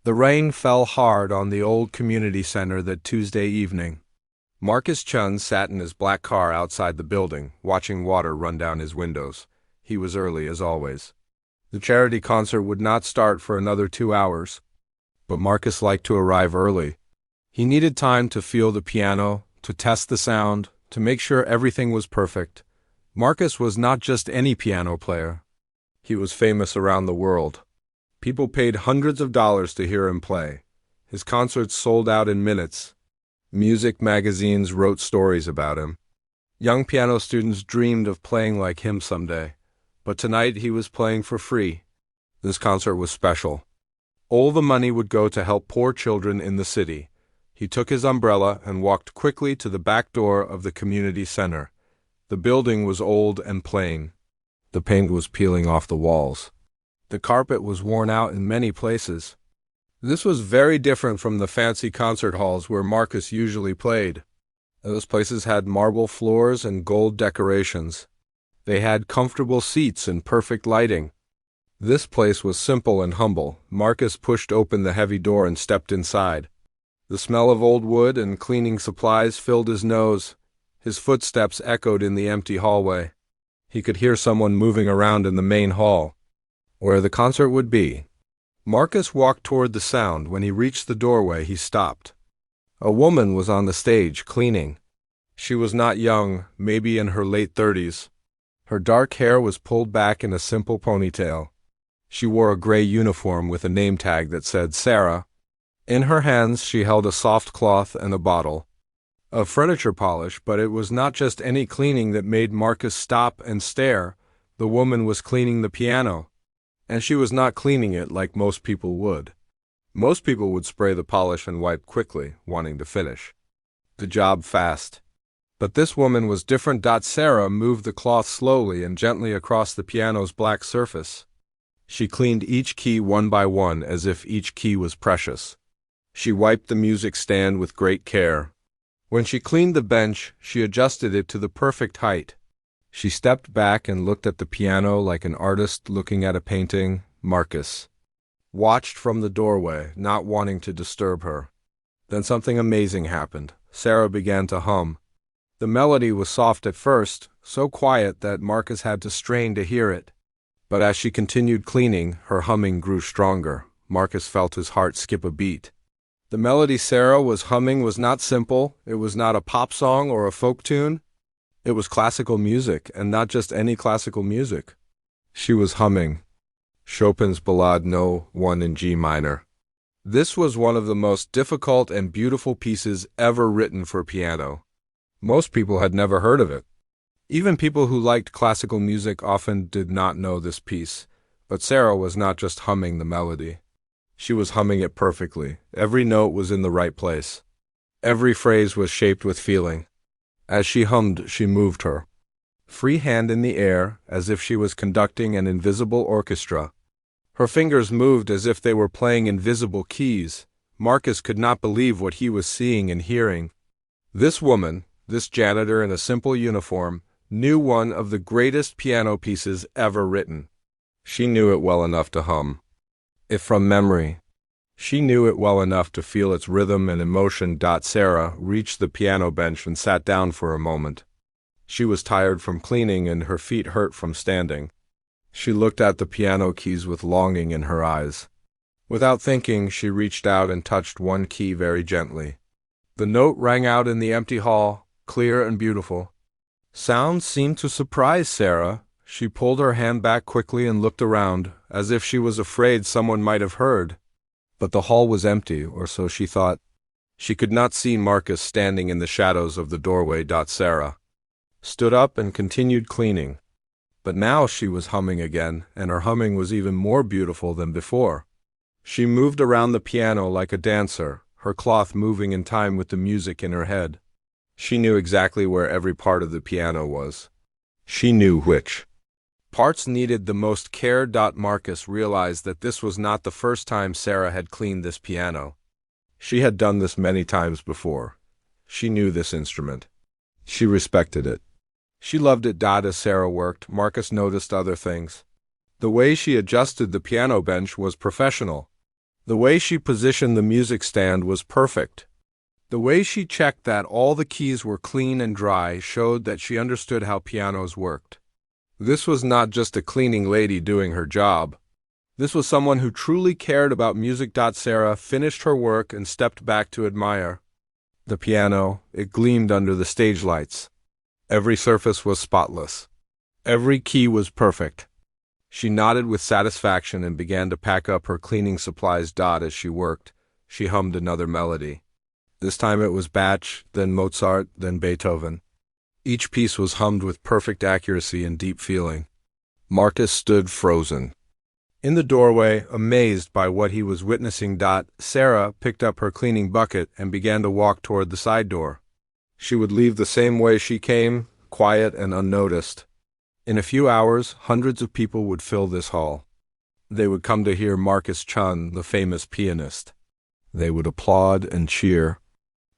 The rain fell hard on the old community center that Tuesday evening. Marcus Chun sat in his black car outside the building, watching water run down his windows. He was early, as always. The charity concert would not start for another 2 hours, but Marcus liked to arrive early. He needed time to feel the piano, to test the sound, to make sure everything was perfect. Marcus was not just any piano player. He was famous around the world. People paid hundreds of dollars to hear him play. His concerts sold out in minutes. Music magazines wrote stories about him. Young piano students dreamed of playing like him someday. But tonight he was playing for free. This concert was special. All the money would go to help poor children in the city. He took his umbrella and walked quickly to the back door of the community center. The building was old and plain. The paint was peeling off the walls. The carpet was worn out in many places. This was very different from the fancy concert halls where Marcus usually played. Those places had marble floors and gold decorations. They had comfortable seats and perfect lighting. This place was simple and humble. Marcus pushed open the heavy door and stepped inside. The smell of old wood and cleaning supplies filled his nose. His footsteps echoed in the empty hallway. He could hear someone moving around in the main hall, where the concert would be. Marcus walked toward the sound. When he reached the doorway, he stopped. A woman was on the stage, cleaning. She was not young, maybe in her late 30s. Her dark hair was pulled back in a simple ponytail. She wore a gray uniform with a name tag that said Sarah. In her hands she held a soft cloth and a bottle of furniture polish, but it was not just any cleaning that made Marcus stop and stare. The woman was cleaning the piano, and she was not cleaning it like most people would. Most people would spray the polish and wipe quickly, wanting to finish the job fast. But this woman was different. Sarah moved the cloth slowly and gently across the piano's black surface. She cleaned each key one by one as if each key was precious. She wiped the music stand with great care. When she cleaned the bench, she adjusted it to the perfect height. She stepped back and looked at the piano like an artist looking at a painting. Marcus watched from the doorway, not wanting to disturb her. Then something amazing happened. Sarah began to hum. The melody was soft at first, so quiet that Marcus had to strain to hear it. But as she continued cleaning, her humming grew stronger. Marcus felt his heart skip a beat. The melody Sarah was humming was not simple. It was not a pop song or a folk tune. It was classical music, and not just any classical music. She was humming Chopin's Ballade No. 1 in G minor. This was one of the most difficult and beautiful pieces ever written for piano. Most people had never heard of it. Even people who liked classical music often did not know this piece. But Sarah was not just humming the melody. She was humming it perfectly. Every note was in the right place. Every phrase was shaped with feeling. As she hummed, she moved her free hand in the air, as if she was conducting an invisible orchestra. Her fingers moved as if they were playing invisible keys. Marcus could not believe what he was seeing and hearing. This woman, this janitor in a simple uniform, knew one of the greatest piano pieces ever written. She knew it well enough to hum it from memory. She knew it well enough to feel its rhythm and emotion. Sarah reached the piano bench and sat down for a moment. She was tired from cleaning and her feet hurt from standing. She looked at the piano keys with longing in her eyes. Without thinking, she reached out and touched one key very gently. The note rang out in the empty hall, clear and beautiful. Sound seemed to surprise Sarah. She pulled her hand back quickly and looked around, as if she was afraid someone might have heard. But the hall was empty, or so she thought. She could not see Marcus standing in the shadows of the doorway. Sarah stood up and continued cleaning. But now she was humming again, and her humming was even more beautiful than before. She moved around the piano like a dancer, her cloth moving in time with the music in her head. She knew exactly where every part of the piano was. She knew which parts needed the most care. Marcus realized that this was not the first time Sarah had cleaned this piano. She had done this many times before. She knew this instrument. She respected it. She loved it. As Sarah worked, Marcus noticed other things. The way she adjusted the piano bench was professional. The way she positioned the music stand was perfect. The way she checked that all the keys were clean and dry showed that she understood how pianos worked. This was not just a cleaning lady doing her job. This was someone who truly cared about music. Sarah finished her work and stepped back to admire the piano. It gleamed under the stage lights. Every surface was spotless. Every key was perfect. She nodded with satisfaction and began to pack up her cleaning supplies. As she worked, she hummed another melody. This time it was Bach, then Mozart, then Beethoven. Each piece was hummed with perfect accuracy and deep feeling. Marcus stood frozen in the doorway, amazed by what he was witnessing. Sarah picked up her cleaning bucket and began to walk toward the side door. She would leave the same way she came, quiet and unnoticed. In a few hours, hundreds of people would fill this hall. They would come to hear Marcus Chun, the famous pianist. They would applaud and cheer.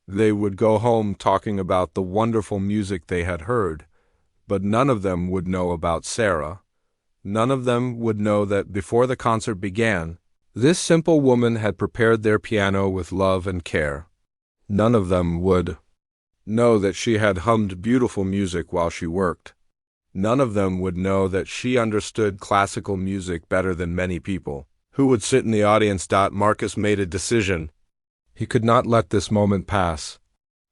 They would go home talking about the wonderful music they had heard, but none of them would know about Sarah. None of them would know that before the concert began, this simple woman had prepared their piano with love and care. None of them would know that she had hummed beautiful music while she worked. None of them would know that she understood classical music better than many people who would sit in the audience. Marcus made a decision. He could not let this moment pass.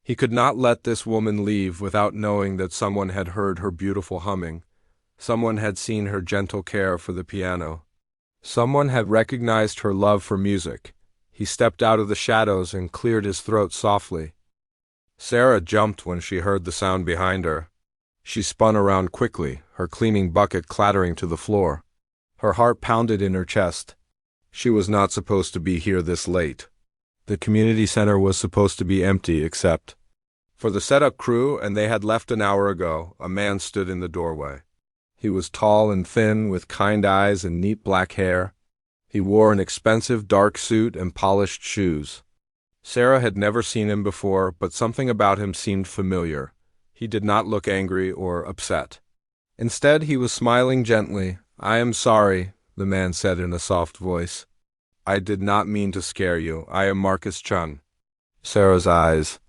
He could not let this woman leave without knowing that someone had heard her beautiful humming. Someone had seen her gentle care for the piano. Someone had recognized her love for music. He stepped out of the shadows and cleared his throat softly. Sarah jumped when she heard the sound behind her. She spun around quickly, her cleaning bucket clattering to the floor. Her heart pounded in her chest. She was not supposed to be here this late. The community center was supposed to be empty except for the setup crew, and they had left an hour ago. A man stood in the doorway. He was tall and thin, with kind eyes and neat black hair. He wore an expensive dark suit and polished shoes. Sarah had never seen him before, but something about him seemed familiar. He did not look angry or upset. Instead, he was smiling gently. "I am sorry," the man said in a soft voice. "I did not mean to scare you. I am Marcus Chun." Sarah's eyes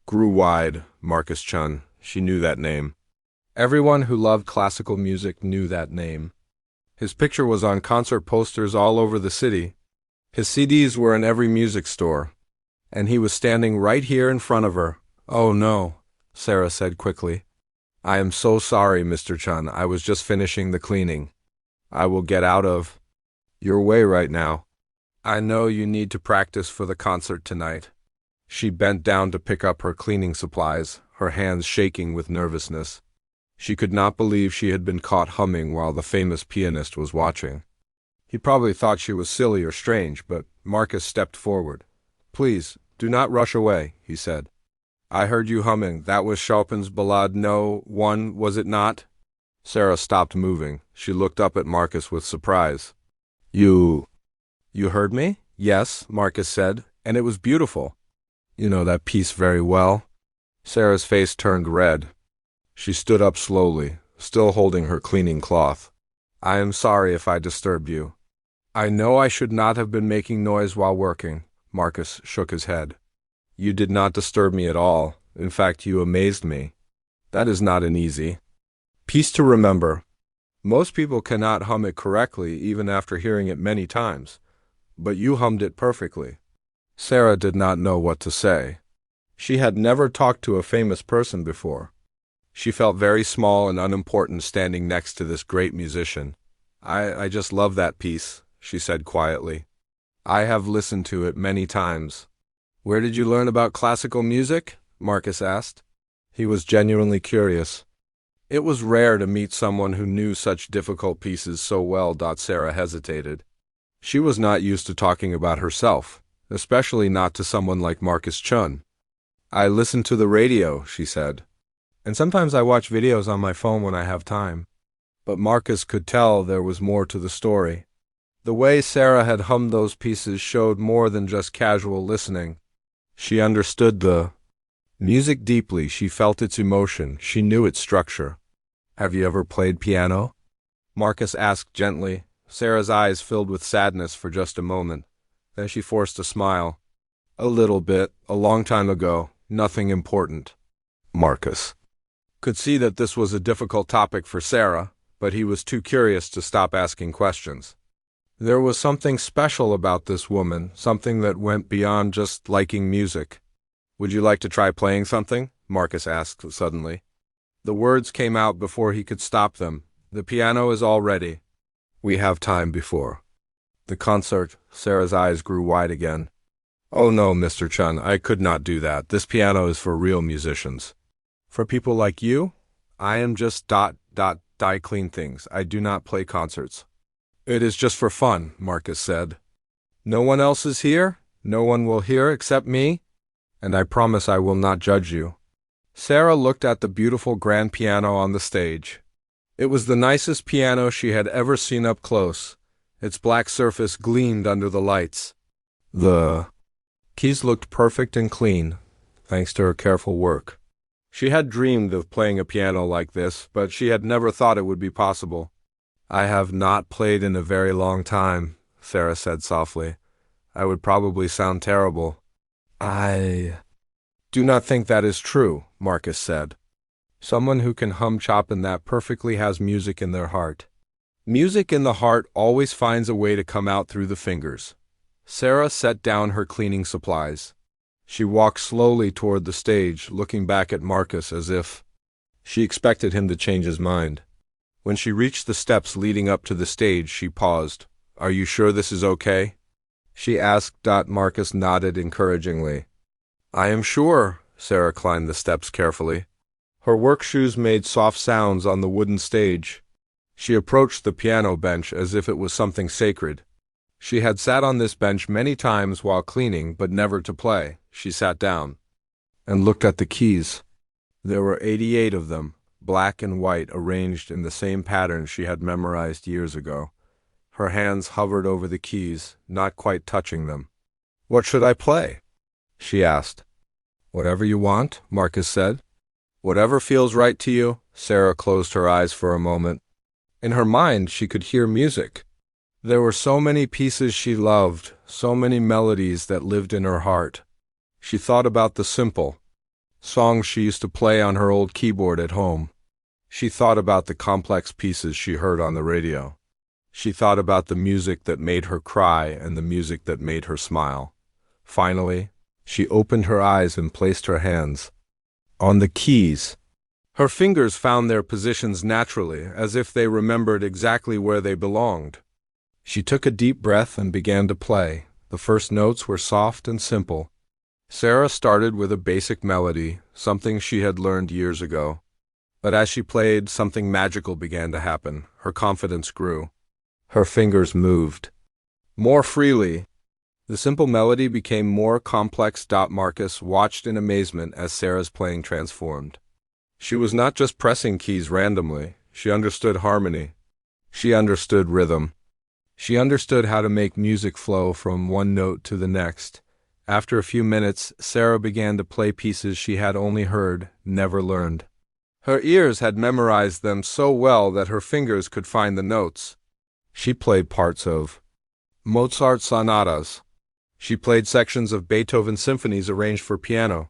grew wide. Marcus Chun. She knew that name. Everyone who loved classical music knew that name. His picture was on concert posters all over the city. His CDs were in every music store. And he was standing right here in front of her. "Oh no," Sarah said quickly. "I am so sorry, Mr. Chun. I was just finishing the cleaning. I will get out of your way right now. I know you need to practice for the concert tonight." She bent down to pick up her cleaning supplies, her hands shaking with nervousness. She could not believe she had been caught humming while the famous pianist was watching. He probably thought she was silly or strange, but Marcus stepped forward. "Please, do not rush away," he said. "I heard you humming. That was Chopin's Ballade No. 1, was it not?" Sarah stopped moving. She looked up at Marcus with surprise. You heard me?" "Yes," Marcus said, "and it was beautiful." "You know that piece very well?" Sarah's face turned red. She stood up slowly, still holding her cleaning cloth. "I am sorry if I disturbed you." "I know I should not have been making noise while working." Marcus shook his head. "You did not disturb me at all. In fact, you amazed me. That is not an easy piece to remember. Most people cannot hum it correctly even after hearing it many times, but you hummed it perfectly." Sarah did not know what to say. She had never talked to a famous person before. She felt very small and unimportant standing next to this great musician. I just love that piece," she said quietly. "I have listened to it many times." "Where did you learn about classical music?" Marcus asked. He was genuinely curious. It was rare to meet someone who knew such difficult pieces so well. Sarah hesitated. She was not used to talking about herself, especially not to someone like Marcus Chun. "I listen to the radio," she said. "And sometimes I watch videos on my phone when I have time." But Marcus could tell there was more to the story. The way Sarah had hummed those pieces showed more than just casual listening. She understood the music deeply. She felt its emotion. She knew its structure. "Have you ever played piano?" Marcus asked gently. Sarah's eyes filled with sadness for just a moment. Then she forced a smile. A little bit, a long time ago, nothing important. Marcus could see that this was a difficult topic for Sarah, but he was too curious to stop asking questions. There was something special about this woman, something that went beyond just liking music. Would you like to try playing something? Marcus asked suddenly. The words came out before he could stop them. The piano is all ready. We have time before the concert. Sarah's eyes grew wide again. Oh no, Mr. Chun, I could not do that. This piano is for real musicians. For people like you? I am just die clean things. I do not play concerts. It is just for fun, Marcus said. No one else is here? No one will hear except me? And I promise I will not judge you. Sarah looked at the beautiful grand piano on the stage. It was the nicest piano she had ever seen up close. Its black surface gleamed under the lights. The keys looked perfect and clean, thanks to her careful work. She had dreamed of playing a piano like this, but she had never thought it would be possible. I have not played in a very long time, Sarah said softly. I would probably sound terrible. I do not think that is true, Marcus said. Someone who can hum Chopin that perfectly has music in their heart. Music in the heart always finds a way to come out through the fingers. Sarah set down her cleaning supplies. She walked slowly toward the stage, looking back at Marcus as if she expected him to change his mind. When she reached the steps leading up to the stage, she paused. Are you sure this is okay? She asked. Marcus nodded encouragingly. I am sure. Sarah climbed the steps carefully. Her work shoes made soft sounds on the wooden stage. She approached the piano bench as if it was something sacred. She had sat on this bench many times while cleaning, but never to play. She sat down and looked at the keys. There were 88 of them, black and white, arranged in the same pattern she had memorized years ago. Her hands hovered over the keys, not quite touching them. What should I play? She asked. Whatever you want, Marcus said. Whatever feels right to you. Sarah closed her eyes for a moment. In her mind, she could hear music. There were so many pieces she loved, so many melodies that lived in her heart. She thought about the simple songs she used to play on her old keyboard at home. She thought about the complex pieces she heard on the radio. She thought about the music that made her cry and the music that made her smile. Finally, she opened her eyes and placed her hands on the keys. Her fingers found their positions naturally, as if they remembered exactly where they belonged. She took a deep breath and began to play. The first notes were soft and simple. Sarah started with a basic melody, something she had learned years ago. But as she played, something magical began to happen. Her confidence grew. Her fingers moved more freely. The simple melody became more complex. Marcus watched in amazement as Sarah's playing transformed. She was not just pressing keys randomly. She understood harmony. She understood rhythm. She understood how to make music flow from one note to the next. After a few minutes, Sarah began to play pieces she had only heard, never learned. Her ears had memorized them so well that her fingers could find the notes. She played parts of Mozart sonatas. She played sections of Beethoven symphonies arranged for piano.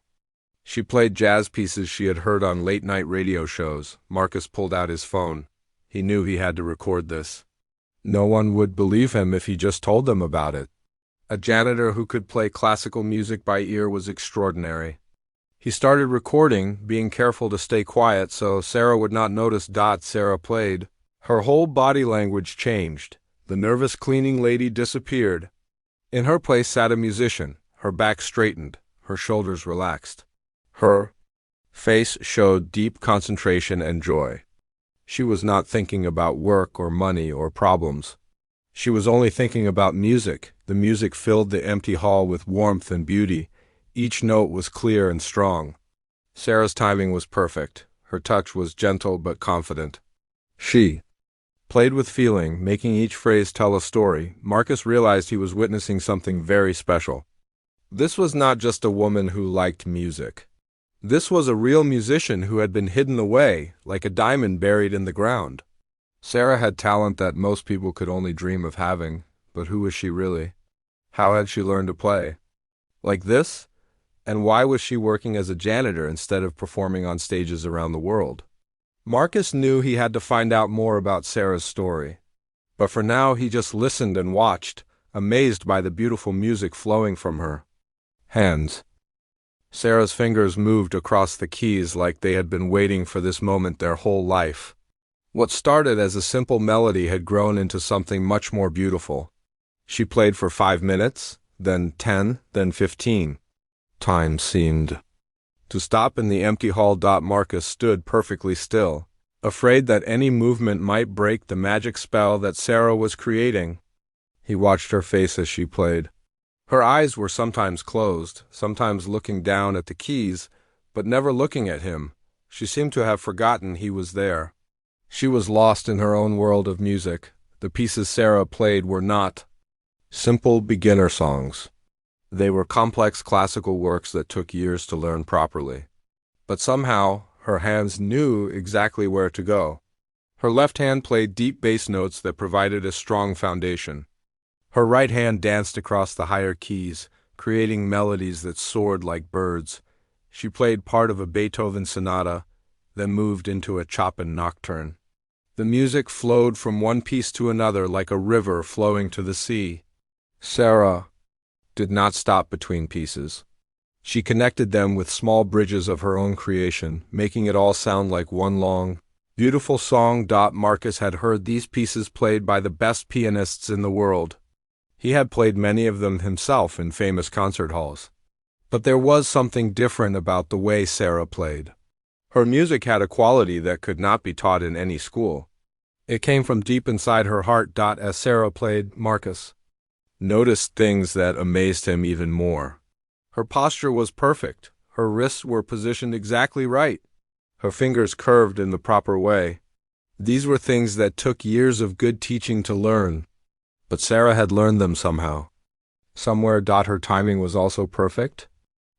She played jazz pieces she had heard on late-night radio shows. Marcus pulled out his phone. He knew he had to record this. No one would believe him if he just told them about it. A janitor who could play classical music by ear was extraordinary. He started recording, being careful to stay quiet so Sarah would not notice. Sarah played. Her whole body language changed. The nervous cleaning lady disappeared. In her place sat a musician. Her back straightened, her shoulders relaxed. Her face showed deep concentration and joy. She was not thinking about work or money or problems. She was only thinking about music. The music filled the empty hall with warmth and beauty. Each note was clear and strong. Sarah's timing was perfect. Her touch was gentle but confident. She played with feeling, making each phrase tell a story. Marcus realized he was witnessing something very special. This was not just a woman who liked music. This was a real musician who had been hidden away, like a diamond buried in the ground. Sarah had talent that most people could only dream of having, but who was she really? How had she learned to play? Like this? And why was she working as a janitor instead of performing on stages around the world? Marcus knew he had to find out more about Sarah's story. But for now, he just listened and watched, amazed by the beautiful music flowing from her hands. Sarah's fingers moved across the keys like they had been waiting for this moment their whole life. What started as a simple melody had grown into something much more beautiful. She played for 5 minutes, then 10, then 15. Time seemed to stop in the empty hall. Marcus stood perfectly still, afraid that any movement might break the magic spell that Sarah was creating. He watched her face as she played. Her eyes were sometimes closed, sometimes looking down at the keys, but never looking at him. She seemed to have forgotten he was there. She was lost in her own world of music. The pieces Sarah played were not simple beginner songs. They were complex classical works that took years to learn properly. But somehow, her hands knew exactly where to go. Her left hand played deep bass notes that provided a strong foundation. Her right hand danced across the higher keys, creating melodies that soared like birds. She played part of a Beethoven sonata, then moved into a Chopin nocturne. The music flowed from one piece to another like a river flowing to the sea. Sarah did not stop between pieces. She connected them with small bridges of her own creation, making it all sound like one long, beautiful song. Marcus had heard these pieces played by the best pianists in the world. He had played many of them himself in famous concert halls. But there was something different about the way Sarah played. Her music had a quality that could not be taught in any school. It came from deep inside her heart. As Sarah played, Marcus noticed things that amazed him even more. Her posture was perfect. Her wrists were positioned exactly right. Her fingers curved in the proper way. These were things that took years of good teaching to learn. But Sarah had learned them somehow. Somewhere. Her timing was also perfect.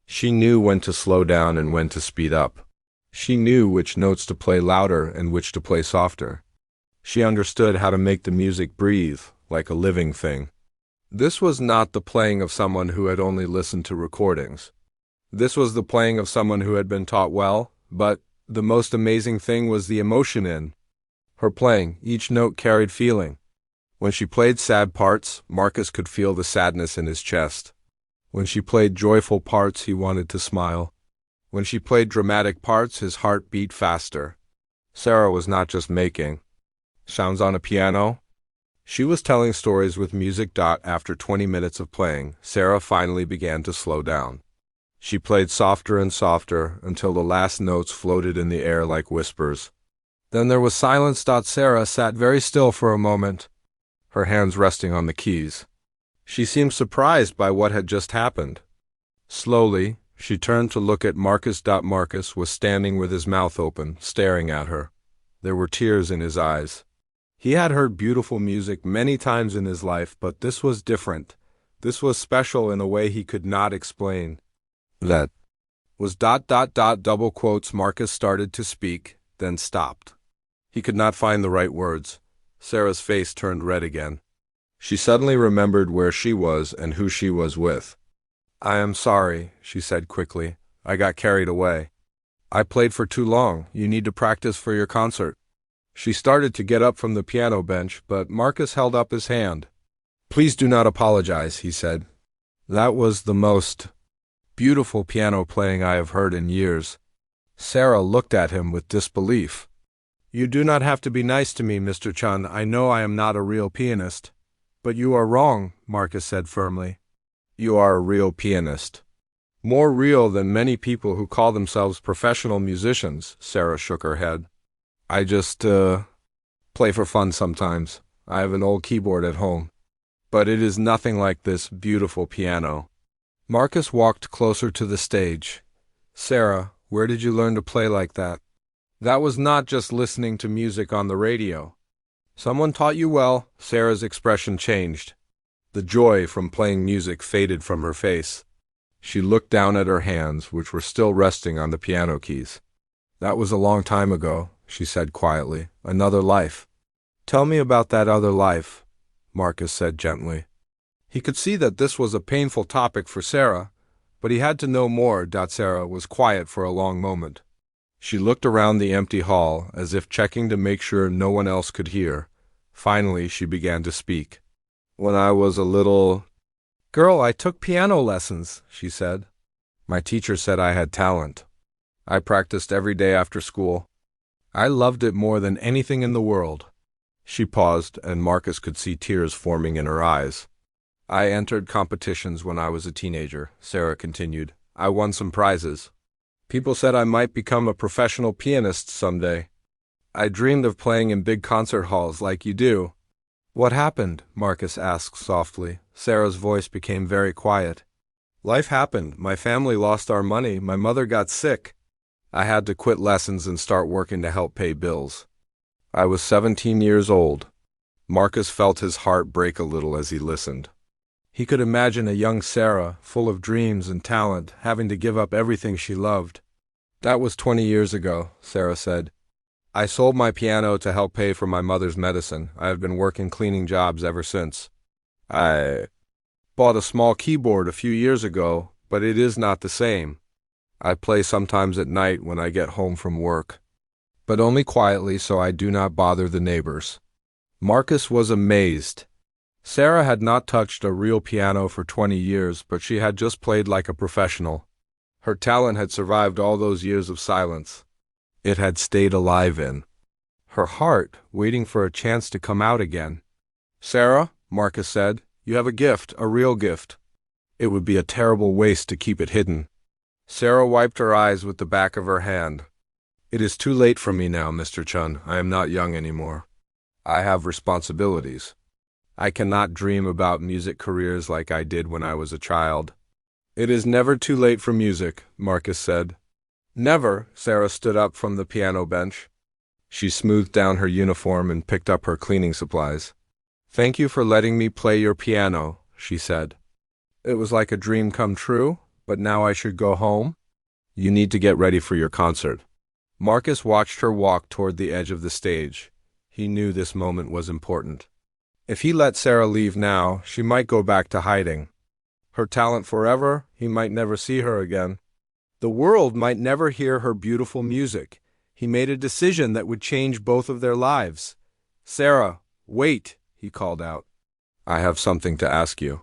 She knew when to slow down and when to speed up. She knew which notes to play louder and which to play softer. She understood how to make the music breathe, like a living thing. This was not the playing of someone who had only listened to recordings. This was the playing of someone who had been taught well, but the most amazing thing was the emotion in her playing. Each note carried feeling. When she played sad parts, Marcus could feel the sadness in his chest. When she played joyful parts, he wanted to smile. When she played dramatic parts, his heart beat faster. Sarah was not just making sounds on a piano. She was telling stories with music. After 20 minutes of playing, Sarah finally began to slow down. She played softer and softer until the last notes floated in the air like whispers. Then there was silence. Sarah sat very still for a moment, her hands resting on the keys. She seemed surprised by what had just happened. Slowly, she turned to look at Marcus. Marcus was standing with his mouth open, staring at her. There were tears in his eyes. He had heard beautiful music many times in his life, but this was different. This was special in a way he could not explain. That was ... double quotes. Marcus started to speak, then stopped. He could not find the right words. Sarah's face turned red again. She suddenly remembered where she was and who she was with. "I am sorry," she said quickly. "I got carried away. I played for too long. You need to practice for your concert." She started to get up from the piano bench, but Marcus held up his hand. "Please do not apologize," he said. "That was the most beautiful piano playing I have heard in years." Sarah looked at him with disbelief. "You do not have to be nice to me, Mr. Chun. I know I am not a real pianist." "But you are wrong," Marcus said firmly. "You are a real pianist. More real than many people who call themselves professional musicians." Sarah shook her head. "I just, play for fun sometimes. I have an old keyboard at home. But it is nothing like this beautiful piano." Marcus walked closer to the stage. "Sarah, where did you learn to play like that? That was not just listening to music on the radio. Someone taught you well." Sarah's expression changed. The joy from playing music faded from her face. She looked down at her hands, which were still resting on the piano keys. "That was a long time ago," she said quietly. "Another life." "Tell me about that other life," Marcus said gently. He could see that this was a painful topic for Sarah, but he had to know more. Sarah was quiet for a long moment. She looked around the empty hall, as if checking to make sure no one else could hear. Finally, she began to speak. When I was a little girl, I took piano lessons, she said. My teacher said I had talent. I practiced every day after school. I loved it more than anything in the world. She paused, and Marcus could see tears forming in her eyes. I entered competitions when I was a teenager, Sarah continued. I won some prizes. People said I might become a professional pianist someday. I dreamed of playing in big concert halls like you do. What happened? Marcus asked softly. Sarah's voice became very quiet. Life happened. My family lost our money. My mother got sick. I had to quit lessons and start working to help pay bills. I was 17 years old. Marcus felt his heart break a little as he listened. He could imagine a young Sarah, full of dreams and talent, having to give up everything she loved. That was 20 years ago, Sarah said. I sold my piano to help pay for my mother's medicine. I have been working cleaning jobs ever since. I bought a small keyboard a few years ago, but it is not the same. I play sometimes at night when I get home from work, but only quietly so I do not bother the neighbors. Marcus was amazed. Sarah had not touched a real piano for 20 years, but she had just played like a professional. Her talent had survived all those years of silence. It had stayed alive in her heart, waiting for a chance to come out again. Sarah, Marcus said, you have a gift, a real gift. It would be a terrible waste to keep it hidden. Sarah wiped her eyes with the back of her hand. It is too late for me now, Mr. Chun. I am not young anymore. I have responsibilities. I cannot dream about music careers like I did when I was a child. It is never too late for music, Marcus said. Never. Sarah stood up from the piano bench. She smoothed down her uniform and picked up her cleaning supplies. Thank you for letting me play your piano, she said. It was like a dream come true, but now I should go home. You need to get ready for your concert. Marcus watched her walk toward the edge of the stage. He knew this moment was important. If he let Sarah leave now, she might go back to hiding. Her talent forever, he might never see her again. The world might never hear her beautiful music. He made a decision that would change both of their lives. Sarah, wait, he called out. I have something to ask you.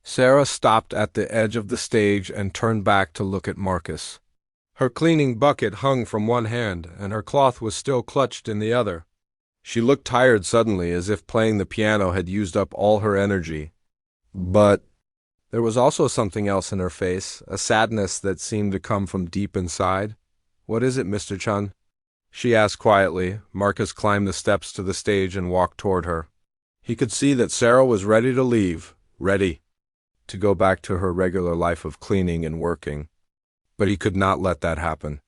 Sarah stopped at the edge of the stage and turned back to look at Marcus. Her cleaning bucket hung from one hand, and her cloth was still clutched in the other. She looked tired suddenly, as if playing the piano had used up all her energy. But there was also something else in her face, a sadness that seemed to come from deep inside. What is it, Mr. Chun? She asked quietly. Marcus climbed the steps to the stage and walked toward her. He could see that Sarah was ready to leave, ready to go back to her regular life of cleaning and working. But he could not let that happen.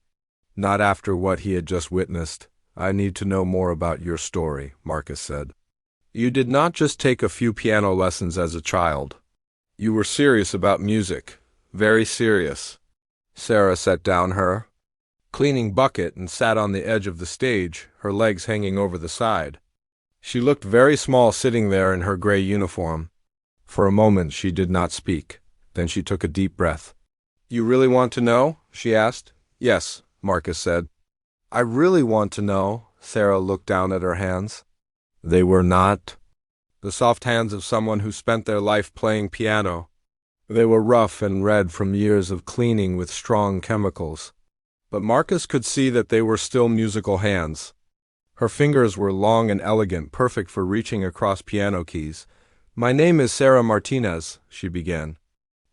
Not after what he had just witnessed. I need to know more about your story, Marcus said. You did not just take a few piano lessons as a child. You were serious about music, very serious. Sarah set down her cleaning bucket and sat on the edge of the stage, her legs hanging over the side. She looked very small sitting there in her gray uniform. For a moment she did not speak. Then she took a deep breath. You really want to know? She asked. Yes, Marcus said. I really want to know. Sarah looked down at her hands. They were not the soft hands of someone who spent their life playing piano. They were rough and red from years of cleaning with strong chemicals. But Marcus could see that they were still musical hands. Her fingers were long and elegant, perfect for reaching across piano keys. My name is Sarah Martinez, she began.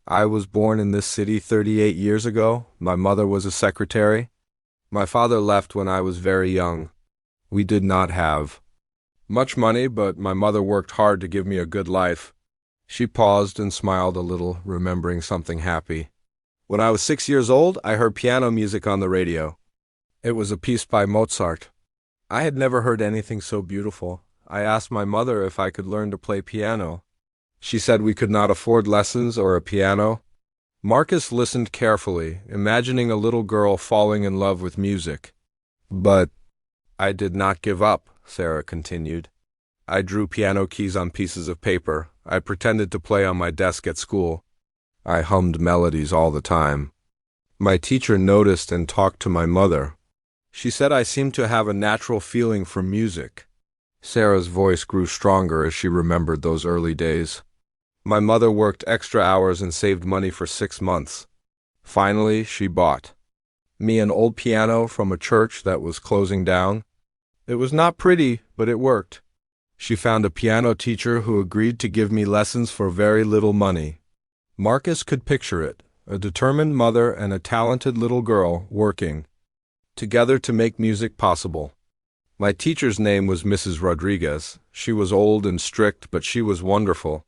I was born in this city 38 years ago. My mother was a secretary. My father left when I was very young. We did not have much money, but my mother worked hard to give me a good life. She paused and smiled a little, remembering something happy. When I was 6 years old, I heard piano music on the radio. It was a piece by Mozart. I had never heard anything so beautiful. I asked my mother if I could learn to play piano. She said we could not afford lessons or a piano. Marcus listened carefully, imagining a little girl falling in love with music. But I did not give up, Sarah continued. I drew piano keys on pieces of paper. I pretended to play on my desk at school. I hummed melodies all the time. My teacher noticed and talked to my mother. She said I seemed to have a natural feeling for music. Sarah's voice grew stronger as she remembered those early days. My mother worked extra hours and saved money for 6 months. Finally, she bought me an old piano from a church that was closing down. It was not pretty, but it worked. She found a piano teacher who agreed to give me lessons for very little money. Marcus could picture it, a determined mother and a talented little girl working together to make music possible. My teacher's name was Mrs. Rodriguez. She was old and strict, but she was wonderful.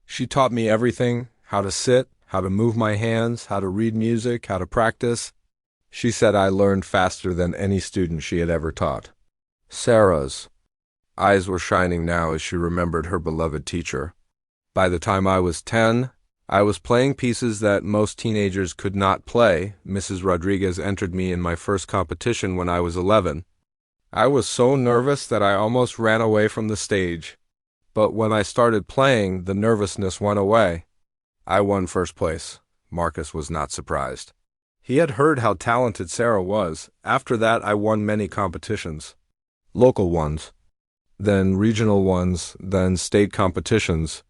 She taught me everything: how to sit, how to move my hands, how to read music, how to practice. She said I learned faster than any student she had ever taught. Sarah's eyes were shining now as she remembered her beloved teacher. By the time I was 10, I was playing pieces that most teenagers could not play. Mrs. Rodriguez entered me in my first competition when I was 11. I was so nervous that I almost ran away from the stage. But when I started playing, the nervousness went away. I won first place. Marcus was not surprised. He had heard how talented Sarah was. After that, I won many competitions. Local ones, then regional ones, then state competitions.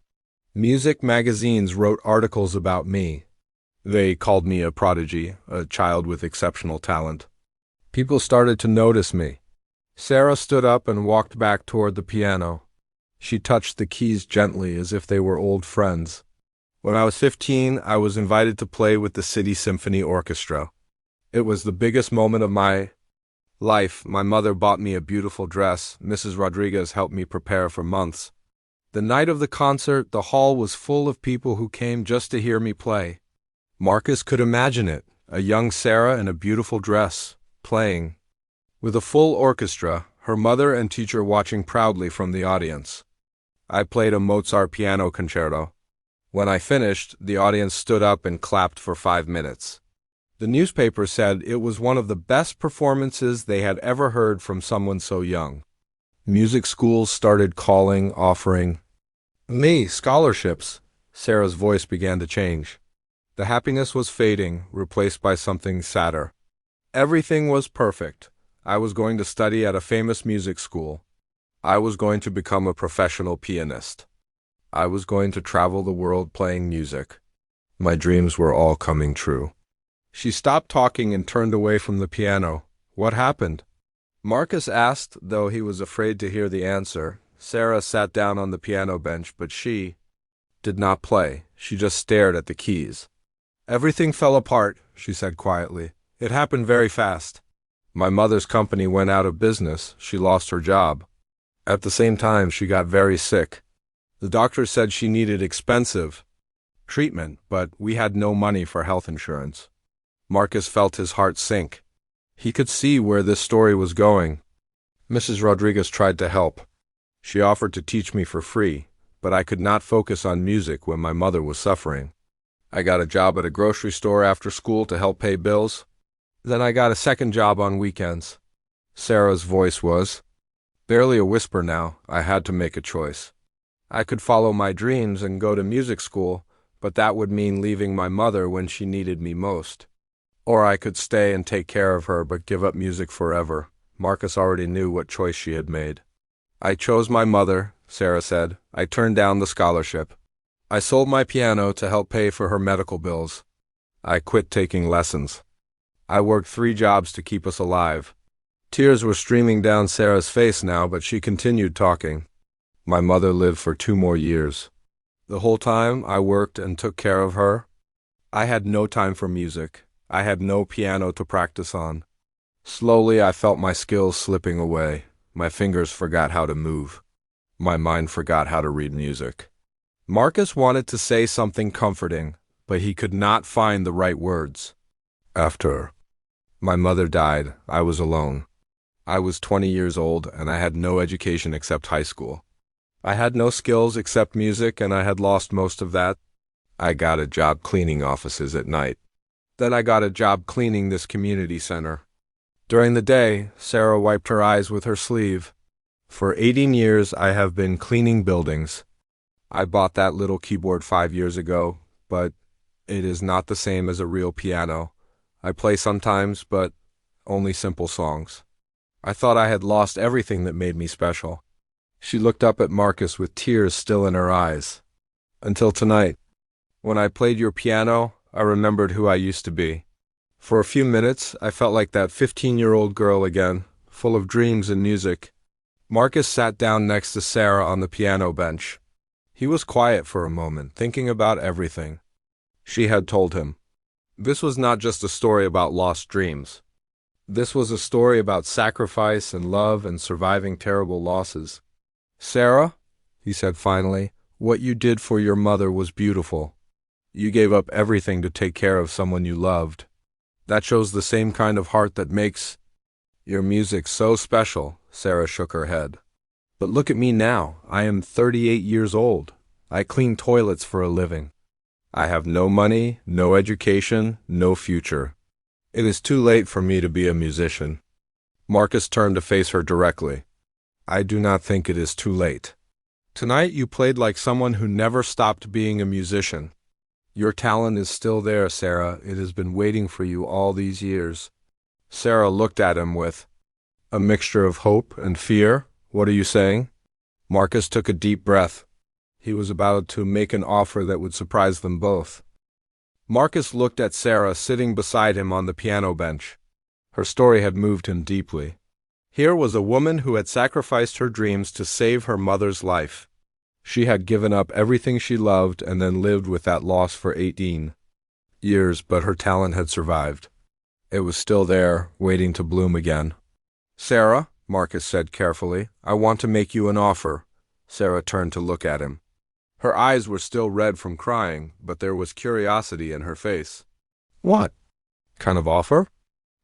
Music magazines wrote articles about me. They called me a prodigy, a child with exceptional talent. People started to notice me. Sarah stood up and walked back toward the piano. She touched the keys gently as if they were old friends. When I was 15, I was invited to play with the City Symphony Orchestra. It was the biggest moment of my life. My mother bought me a beautiful dress. Mrs. Rodriguez helped me prepare for months. The night of the concert, the hall was full of people who came just to hear me play. Marcus could imagine it, a young Sarah in a beautiful dress, playing with a full orchestra, her mother and teacher watching proudly from the audience. I played a Mozart piano concerto. When I finished, the audience stood up and clapped for 5 minutes. The newspaper said it was one of the best performances they had ever heard from someone so young. Music schools started calling, offering me scholarships. Sarah's voice began to change. The happiness was fading, replaced by something sadder. Everything was perfect. I was going to study at a famous music school. I was going to become a professional pianist. I was going to travel the world playing music. My dreams were all coming true. She stopped talking and turned away from the piano. What happened? Marcus asked, though he was afraid to hear the answer. Sarah sat down on the piano bench, but she did not play. She just stared at the keys. Everything fell apart, she said quietly. It happened very fast. My mother's company went out of business. She lost her job. At the same time, she got very sick. The doctor said she needed expensive treatment, but we had no money for health insurance. Marcus felt his heart sink. He could see where this story was going. Mrs. Rodriguez tried to help. She offered to teach me for free, but I could not focus on music when my mother was suffering. I got a job at a grocery store after school to help pay bills. Then I got a second job on weekends. Sarah's voice was barely a whisper now. I had to make a choice. I could follow my dreams and go to music school, but that would mean leaving my mother when she needed me most. Or I could stay and take care of her but give up music forever. Marcus already knew what choice she had made. I chose my mother, Sarah said. I turned down the scholarship. I sold my piano to help pay for her medical bills. I quit taking lessons. I worked 3 jobs to keep us alive. Tears were streaming down Sarah's face now, but she continued talking. My mother lived for 2 more years. The whole time I worked and took care of her. I had no time for music. I had no piano to practice on. Slowly I felt my skills slipping away. My fingers forgot how to move. My mind forgot how to read music. Marcus wanted to say something comforting, but he could not find the right words. After my mother died, I was alone. I was 20 years old, and I had no education except high school. I had no skills except music, and I had lost most of that. I got a job cleaning offices at night. Then I got a job cleaning this community center. During the day, Sarah wiped her eyes with her sleeve. For 18 years, I have been cleaning buildings. I bought that little keyboard 5 years ago, but it is not the same as a real piano. I play sometimes, but only simple songs. I thought I had lost everything that made me special. She looked up at Marcus with tears still in her eyes. Until tonight. When I played your piano, I remembered who I used to be. For a few minutes, I felt like that 15-year-old girl again, full of dreams and music. Marcus sat down next to Sarah on the piano bench. He was quiet for a moment, thinking about everything she had told him. This was not just a story about lost dreams. This was a story about sacrifice and love and surviving terrible losses. "Sarah," he said finally, "what you did for your mother was beautiful. You gave up everything to take care of someone you loved. That shows the same kind of heart that makes your music so special." Sarah shook her head. "But look at me now. I am 38 years old. I clean toilets for a living. I have no money, no education, no future. It is too late for me to be a musician." Marcus turned to face her directly. "I do not think it is too late. Tonight you played like someone who never stopped being a musician. Your talent is still there, Sarah. It has been waiting for you all these years." Sarah looked at him with a mixture of hope and fear. "What are you saying?" Marcus took a deep breath. He was about to make an offer that would surprise them both. Marcus looked at Sarah sitting beside him on the piano bench. Her story had moved him deeply. Here was a woman who had sacrificed her dreams to save her mother's life. She had given up everything she loved and then lived with that loss for 18 years, but her talent had survived. It was still there, waiting to bloom again. "Sarah," Marcus said carefully, "I want to make you an offer." Sarah turned to look at him. Her eyes were still red from crying, but there was curiosity in her face. "What kind of offer?"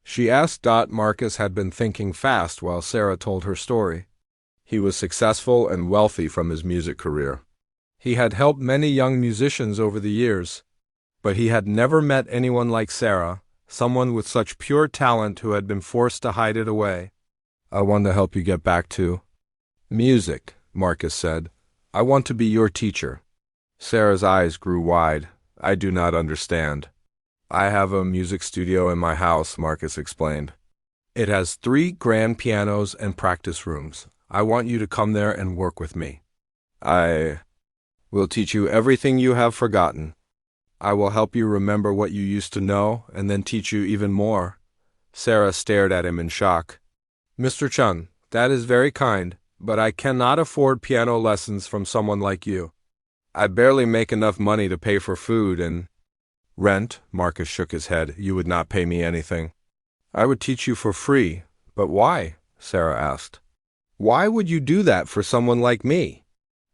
she asked. Marcus had been thinking fast while Sarah told her story. He was successful and wealthy from his music career. He had helped many young musicians over the years, but he had never met anyone like Sarah, someone with such pure talent who had been forced to hide it away. "I want to help you get back to music," Marcus said. "I want to be your teacher." Sarah's eyes grew wide. "I do not understand." "I have a music studio in my house," Marcus explained. "It has 3 grand pianos and practice rooms. I want you to come there and work with me. I will teach you everything you have forgotten. I will help you remember what you used to know and then teach you even more." Sarah stared at him in shock. "Mr. Chun, that is very kind, but I cannot afford piano lessons from someone like you. I barely make enough money to pay for food and rent." Marcus shook his head. "You would not pay me anything." "I would teach you for free." "But why?" Sarah asked. "Why would you do that for someone like me?"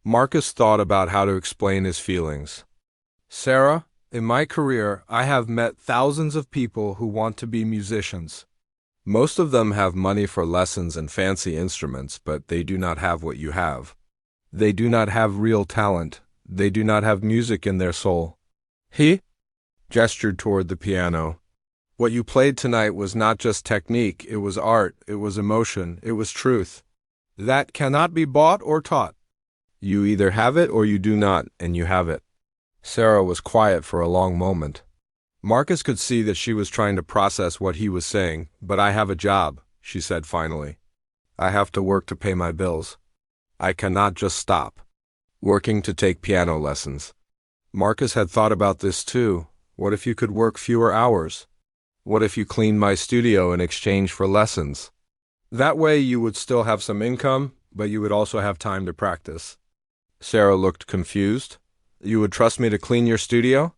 Marcus thought about how to explain his feelings. "Sarah, in my career, I have met thousands of people who want to be musicians. Most of them have money for lessons and fancy instruments, but they do not have what you have. They do not have real talent. They do not have music in their soul." He gestured toward the piano. "What you played tonight was not just technique, it was art, it was emotion, it was truth. That cannot be bought or taught. You either have it or you do not, and you have it." Sarah was quiet for a long moment. Marcus could see that she was trying to process what he was saying. "But I have a job," she said finally. "I have to work to pay my bills. I cannot just stop working to take piano lessons." Marcus had thought about this too. What if you could work fewer hours? What if you cleaned my studio in exchange for lessons? That way you would still have some income, but you would also have time to practice. Sarah looked confused. "You would trust me to clean your studio?"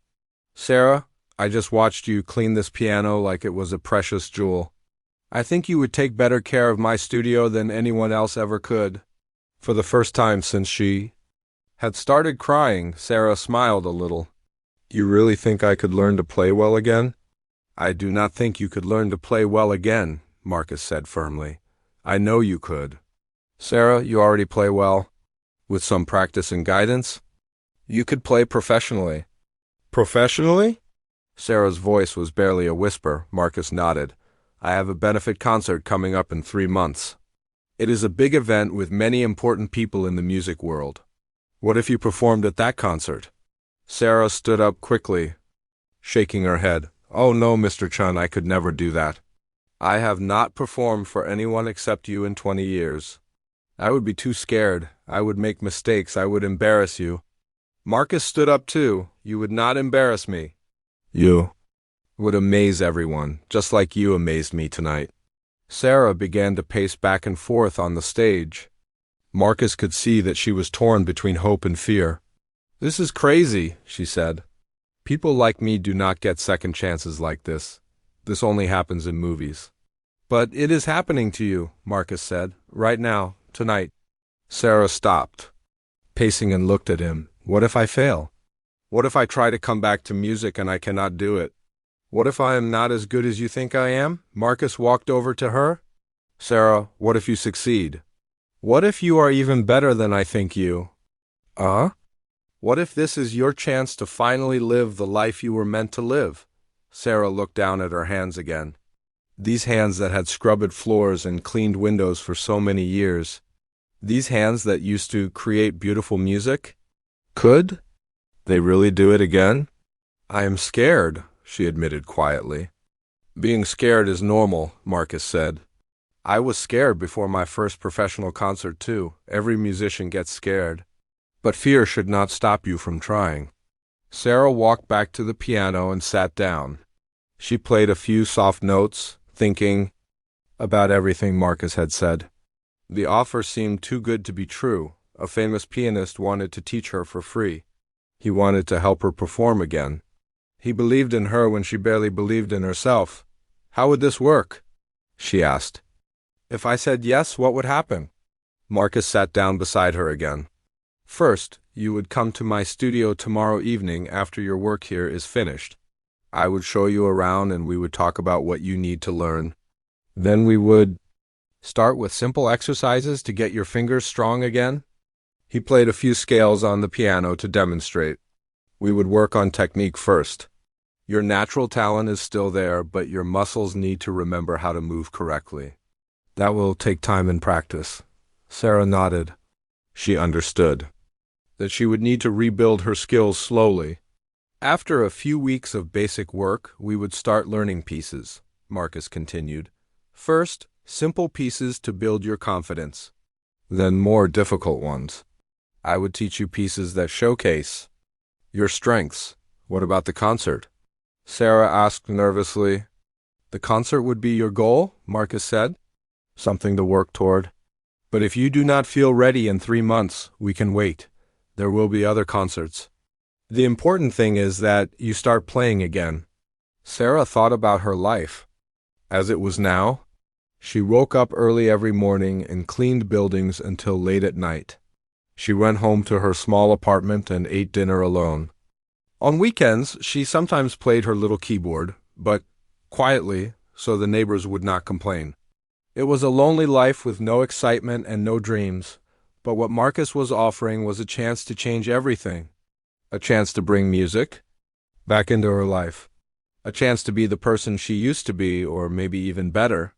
"Sarah, I just watched you clean this piano like it was a precious jewel. I think you would take better care of my studio than anyone else ever could." For the first time since she had started crying, Sarah smiled a little. "You really think I could learn to play well again?" "I do not think you could learn to play well again," Marcus said firmly. "I know you could. Sarah, you already play well. With some practice and guidance, you could play professionally." "Professionally?" Sarah's voice was barely a whisper. Marcus nodded. "I have a benefit concert coming up in 3 months. It is a big event with many important people in the music world. What if you performed at that concert? Sarah stood up quickly, shaking her head. Oh no, Mr. Chun, I could never do that. I have not performed for anyone except you in 20 years. I would be too scared. I would make mistakes. I would embarrass you. Marcus stood up too. You would not embarrass me. You would amaze everyone, just like you amazed me tonight. Sarah began to pace back and forth on the stage. Marcus could see that she was torn between hope and fear. This is crazy, she said. People like me do not get second chances like this. This only happens in movies. But it is happening to you, Marcus said, right now, tonight. Sarah stopped, pacing, and looked at him. What if I fail? What if I try to come back to music and I cannot do it? What if I am not as good as you think I am? Marcus walked over to her. Sarah, what if you succeed? What if you are even better than I think you? What if this is your chance to finally live the life you were meant to live? Sarah looked down at her hands again. These hands that had scrubbed floors and cleaned windows for so many years. These hands that used to create beautiful music. Could they really do it again? I am scared, she admitted quietly. Being scared is normal, Marcus said. I was scared before my first professional concert too. Every musician gets scared. But fear should not stop you from trying. Sarah walked back to the piano and sat down. She played a few soft notes, thinking about everything Marcus had said. The offer seemed too good to be true. A famous pianist wanted to teach her for free. He wanted to help her perform again. He believed in her when she barely believed in herself. How would this work? She asked. If I said yes, what would happen? Marcus sat down beside her again. First, you would come to my studio tomorrow evening after your work here is finished. I would show you around and we would talk about what you need to learn. Then we would start with simple exercises to get your fingers strong again. He played a few scales on the piano to demonstrate. We would work on technique first. Your natural talent is still there, but your muscles need to remember how to move correctly. That will take time and practice. Sarah nodded. She understood that she would need to rebuild her skills slowly. After a few weeks of basic work, we would start learning pieces, Marcus continued. First, simple pieces to build your confidence. Then more difficult ones. I would teach you pieces that showcase your strengths. What about the concert? Sarah asked nervously. The concert would be your goal, Marcus said. Something to work toward. But if you do not feel ready in 3 months, we can wait. There will be other concerts. The important thing is that you start playing again. Sarah thought about her life. As it was now, she woke up early every morning and cleaned buildings until late at night. She went home to her small apartment and ate dinner alone. On weekends, she sometimes played her little keyboard, but quietly, so the neighbors would not complain. It was a lonely life with no excitement and no dreams, but what Marcus was offering was a chance to change everything. A chance to bring music back into her life. A chance to be the person she used to be, or maybe even better.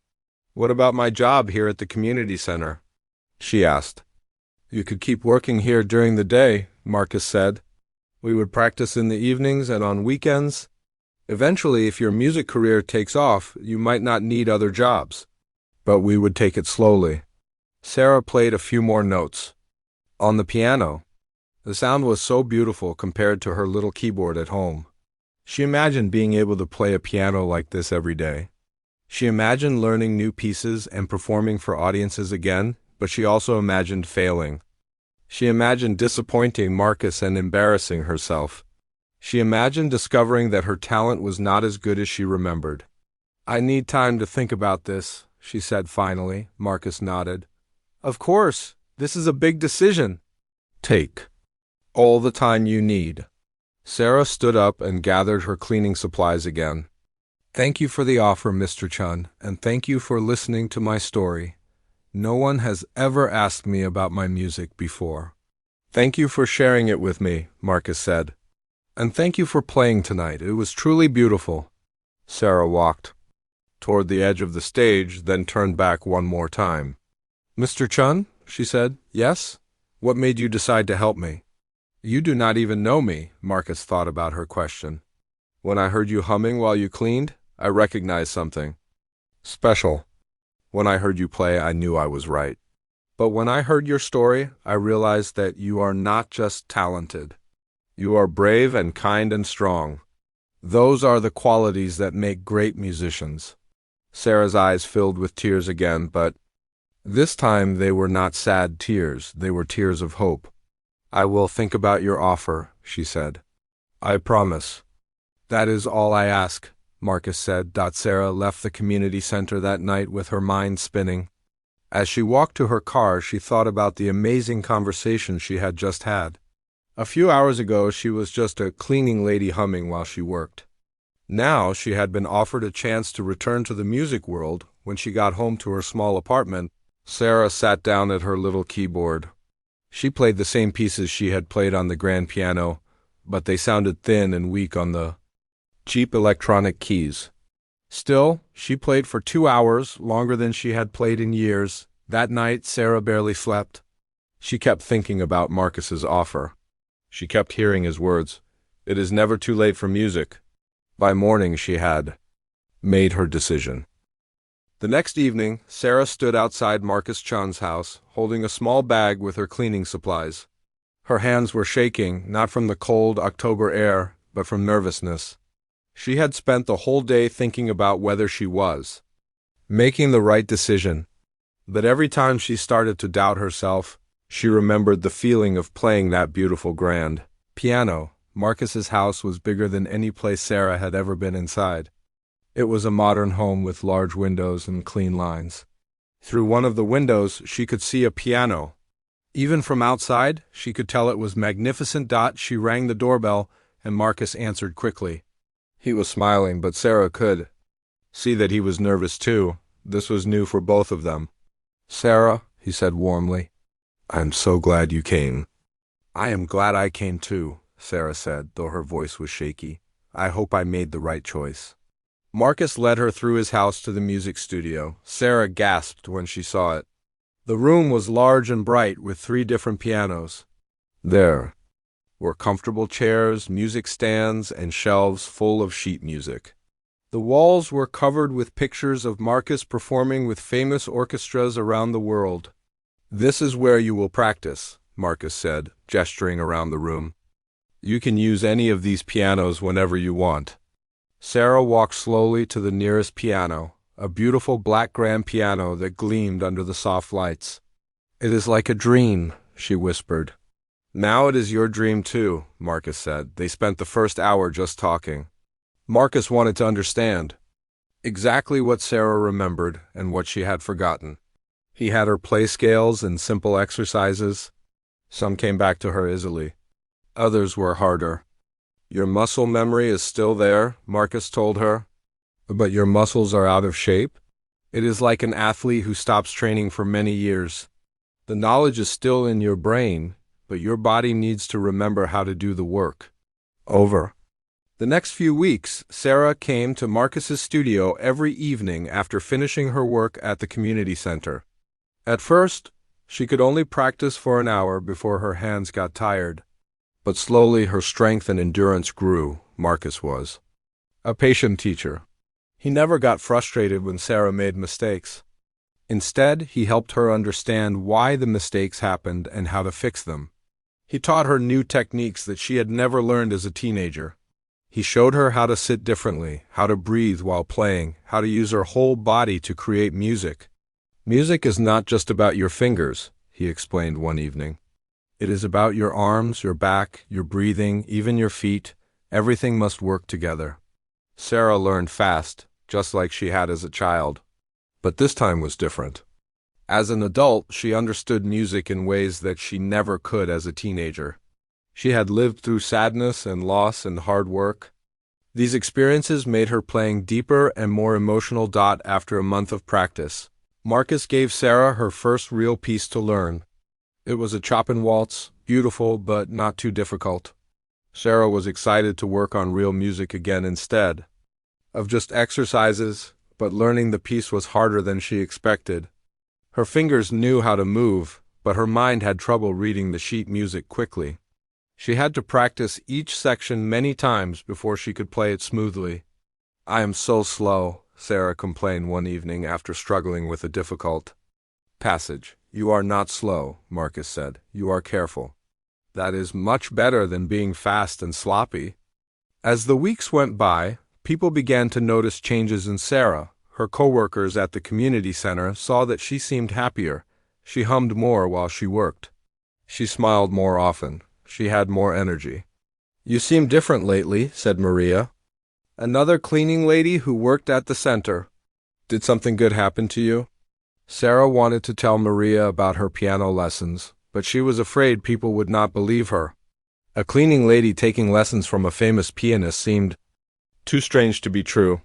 What about my job here at the community center? She asked. You could keep working here during the day, Marcus said. We would practice in the evenings and on weekends. Eventually, if your music career takes off, you might not need other jobs. But we would take it slowly. Sarah played a few more notes. On the piano. The sound was so beautiful compared to her little keyboard at home. She imagined being able to play a piano like this every day. She imagined learning new pieces and performing for audiences again, but she also imagined failing. She imagined disappointing Marcus and embarrassing herself. She imagined discovering that her talent was not as good as she remembered. I need time to think about this, she said finally. Marcus nodded. Of course, this is a big decision. Take all the time you need. Sarah stood up and gathered her cleaning supplies again. Thank you for the offer, Mr. Chun, and thank you for listening to my story. No one has ever asked me about my music before. Thank you for sharing it with me, Marcus said. And thank you for playing tonight. It was truly beautiful. Sarah walked toward the edge of the stage, then turned back one more time. Mr. Chun, she said. Yes? What made you decide to help me? You do not even know me, Marcus thought about her question. When I heard you humming while you cleaned, I recognized something special. When I heard you play, I knew I was right. But when I heard your story, I realized that you are not just talented. You are brave and kind and strong. Those are the qualities that make great musicians. Sarah's eyes filled with tears again, but this time they were not sad tears, they were tears of hope. I will think about your offer, she said. I promise. That is all I ask, Marcus said. Sarah left the community center that night with her mind spinning. As she walked to her car, she thought about the amazing conversation she had just had. A few hours ago, she was just a cleaning lady humming while she worked. Now she had been offered a chance to return to the music world. When she got home to her small apartment, Sarah sat down at her little keyboard. She played the same pieces she had played on the grand piano, but they sounded thin and weak on the cheap electronic keys. Still, she played for 2 hours, longer than she had played in years. That night, Sarah barely slept. She kept thinking about Marcus's offer. She kept hearing his words, "It is never too late for music." By morning, she had made her decision. The next evening, Sarah stood outside Marcus Chun's house, holding a small bag with her cleaning supplies. Her hands were shaking, not from the cold October air, but from nervousness. She had spent the whole day thinking about whether she was making the right decision. But every time she started to doubt herself, she remembered the feeling of playing that beautiful grand piano. Marcus's house was bigger than any place Sarah had ever been inside. It was a modern home with large windows and clean lines. Through one of the windows, she could see a piano. Even from outside, she could tell it was magnificent. She rang the doorbell, and Marcus answered quickly. He was smiling, but Sarah could see that he was nervous too. This was new for both of them. "Sarah," he said warmly, "I am so glad you came." "I am glad I came too," Sarah said, though her voice was shaky. "I hope I made the right choice." Marcus led her through his house to the music studio. Sarah gasped when she saw it. The room was large and bright, with 3 different pianos. There were comfortable chairs, music stands, and shelves full of sheet music. The walls were covered with pictures of Marcus performing with famous orchestras around the world. "This is where you will practice," Marcus said, gesturing around the room. "You can use any of these pianos whenever you want." Sarah walked slowly to the nearest piano, a beautiful black grand piano that gleamed under the soft lights. "It is like a dream," she whispered. "Now it is your dream too," Marcus said. They spent the first hour just talking. Marcus wanted to understand exactly what Sarah remembered and what she had forgotten. He had her play scales and simple exercises. Some came back to her easily. Others were harder. "Your muscle memory is still there," Marcus told her. "But your muscles are out of shape? It is like an athlete who stops training for many years. The knowledge is still in your brain, but your body needs to remember how to do the work." Over. The next few weeks, Sarah came to Marcus's studio every evening after finishing her work at the community center. At first, she could only practice for an hour before her hands got tired. But slowly her strength and endurance grew. Marcus was a patient teacher. He never got frustrated when Sarah made mistakes. Instead, he helped her understand why the mistakes happened and how to fix them. He taught her new techniques that she had never learned as a teenager. He showed her how to sit differently, how to breathe while playing, how to use her whole body to create music. "Music is not just about your fingers," he explained one evening. "It is about your arms, your back, your breathing, even your feet. Everything must work together." Sarah learned fast, just like she had as a child. But this time was different. As an adult, she understood music in ways that she never could as a teenager. She had lived through sadness and loss and hard work. These experiences made her playing deeper and more emotional. After a month of practice, Marcus gave Sarah her first real piece to learn. It was a Chopin waltz, beautiful but not too difficult. Sarah was excited to work on real music again instead of just exercises, but learning the piece was harder than she expected. Her fingers knew how to move, but her mind had trouble reading the sheet music quickly. She had to practice each section many times before she could play it smoothly. "I am so slow," Sarah complained one evening after struggling with a difficult passage. "You are not slow," Marcus said. "You are careful. That is much better than being fast and sloppy." As the weeks went by, people began to notice changes in Sarah. Her co-workers at the community center saw that she seemed happier. She hummed more while she worked. She smiled more often. She had more energy. "You seem different lately," said Maria, another cleaning lady who worked at the center. "Did something good happen to you?" Sarah wanted to tell Maria about her piano lessons, but she was afraid people would not believe her. A cleaning lady taking lessons from a famous pianist seemed too strange to be true.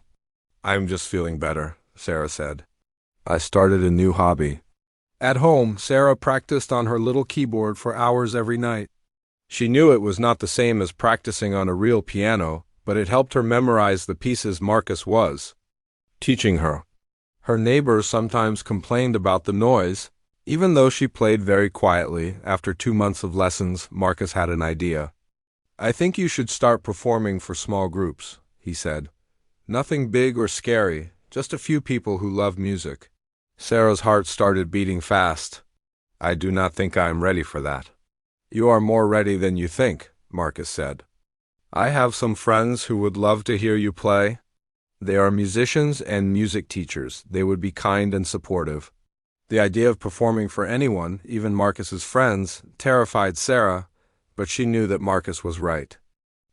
"I'm just feeling better," Sarah said. "I started a new hobby." At home, Sarah practiced on her little keyboard for hours every night. She knew it was not the same as practicing on a real piano, but it helped her memorize the pieces Marcus was teaching her. Her neighbors sometimes complained about the noise. Even though she played very quietly, after 2 months of lessons, Marcus had an idea. "I think you should start performing for small groups," he said. "Nothing big or scary, just a few people who love music." Sarah's heart started beating fast. "I do not think I am ready for that." "You are more ready than you think," Marcus said. "I have some friends who would love to hear you play. They are musicians and music teachers. They would be kind and supportive." The idea of performing for anyone, even Marcus's friends, terrified Sarah, but she knew that Marcus was right.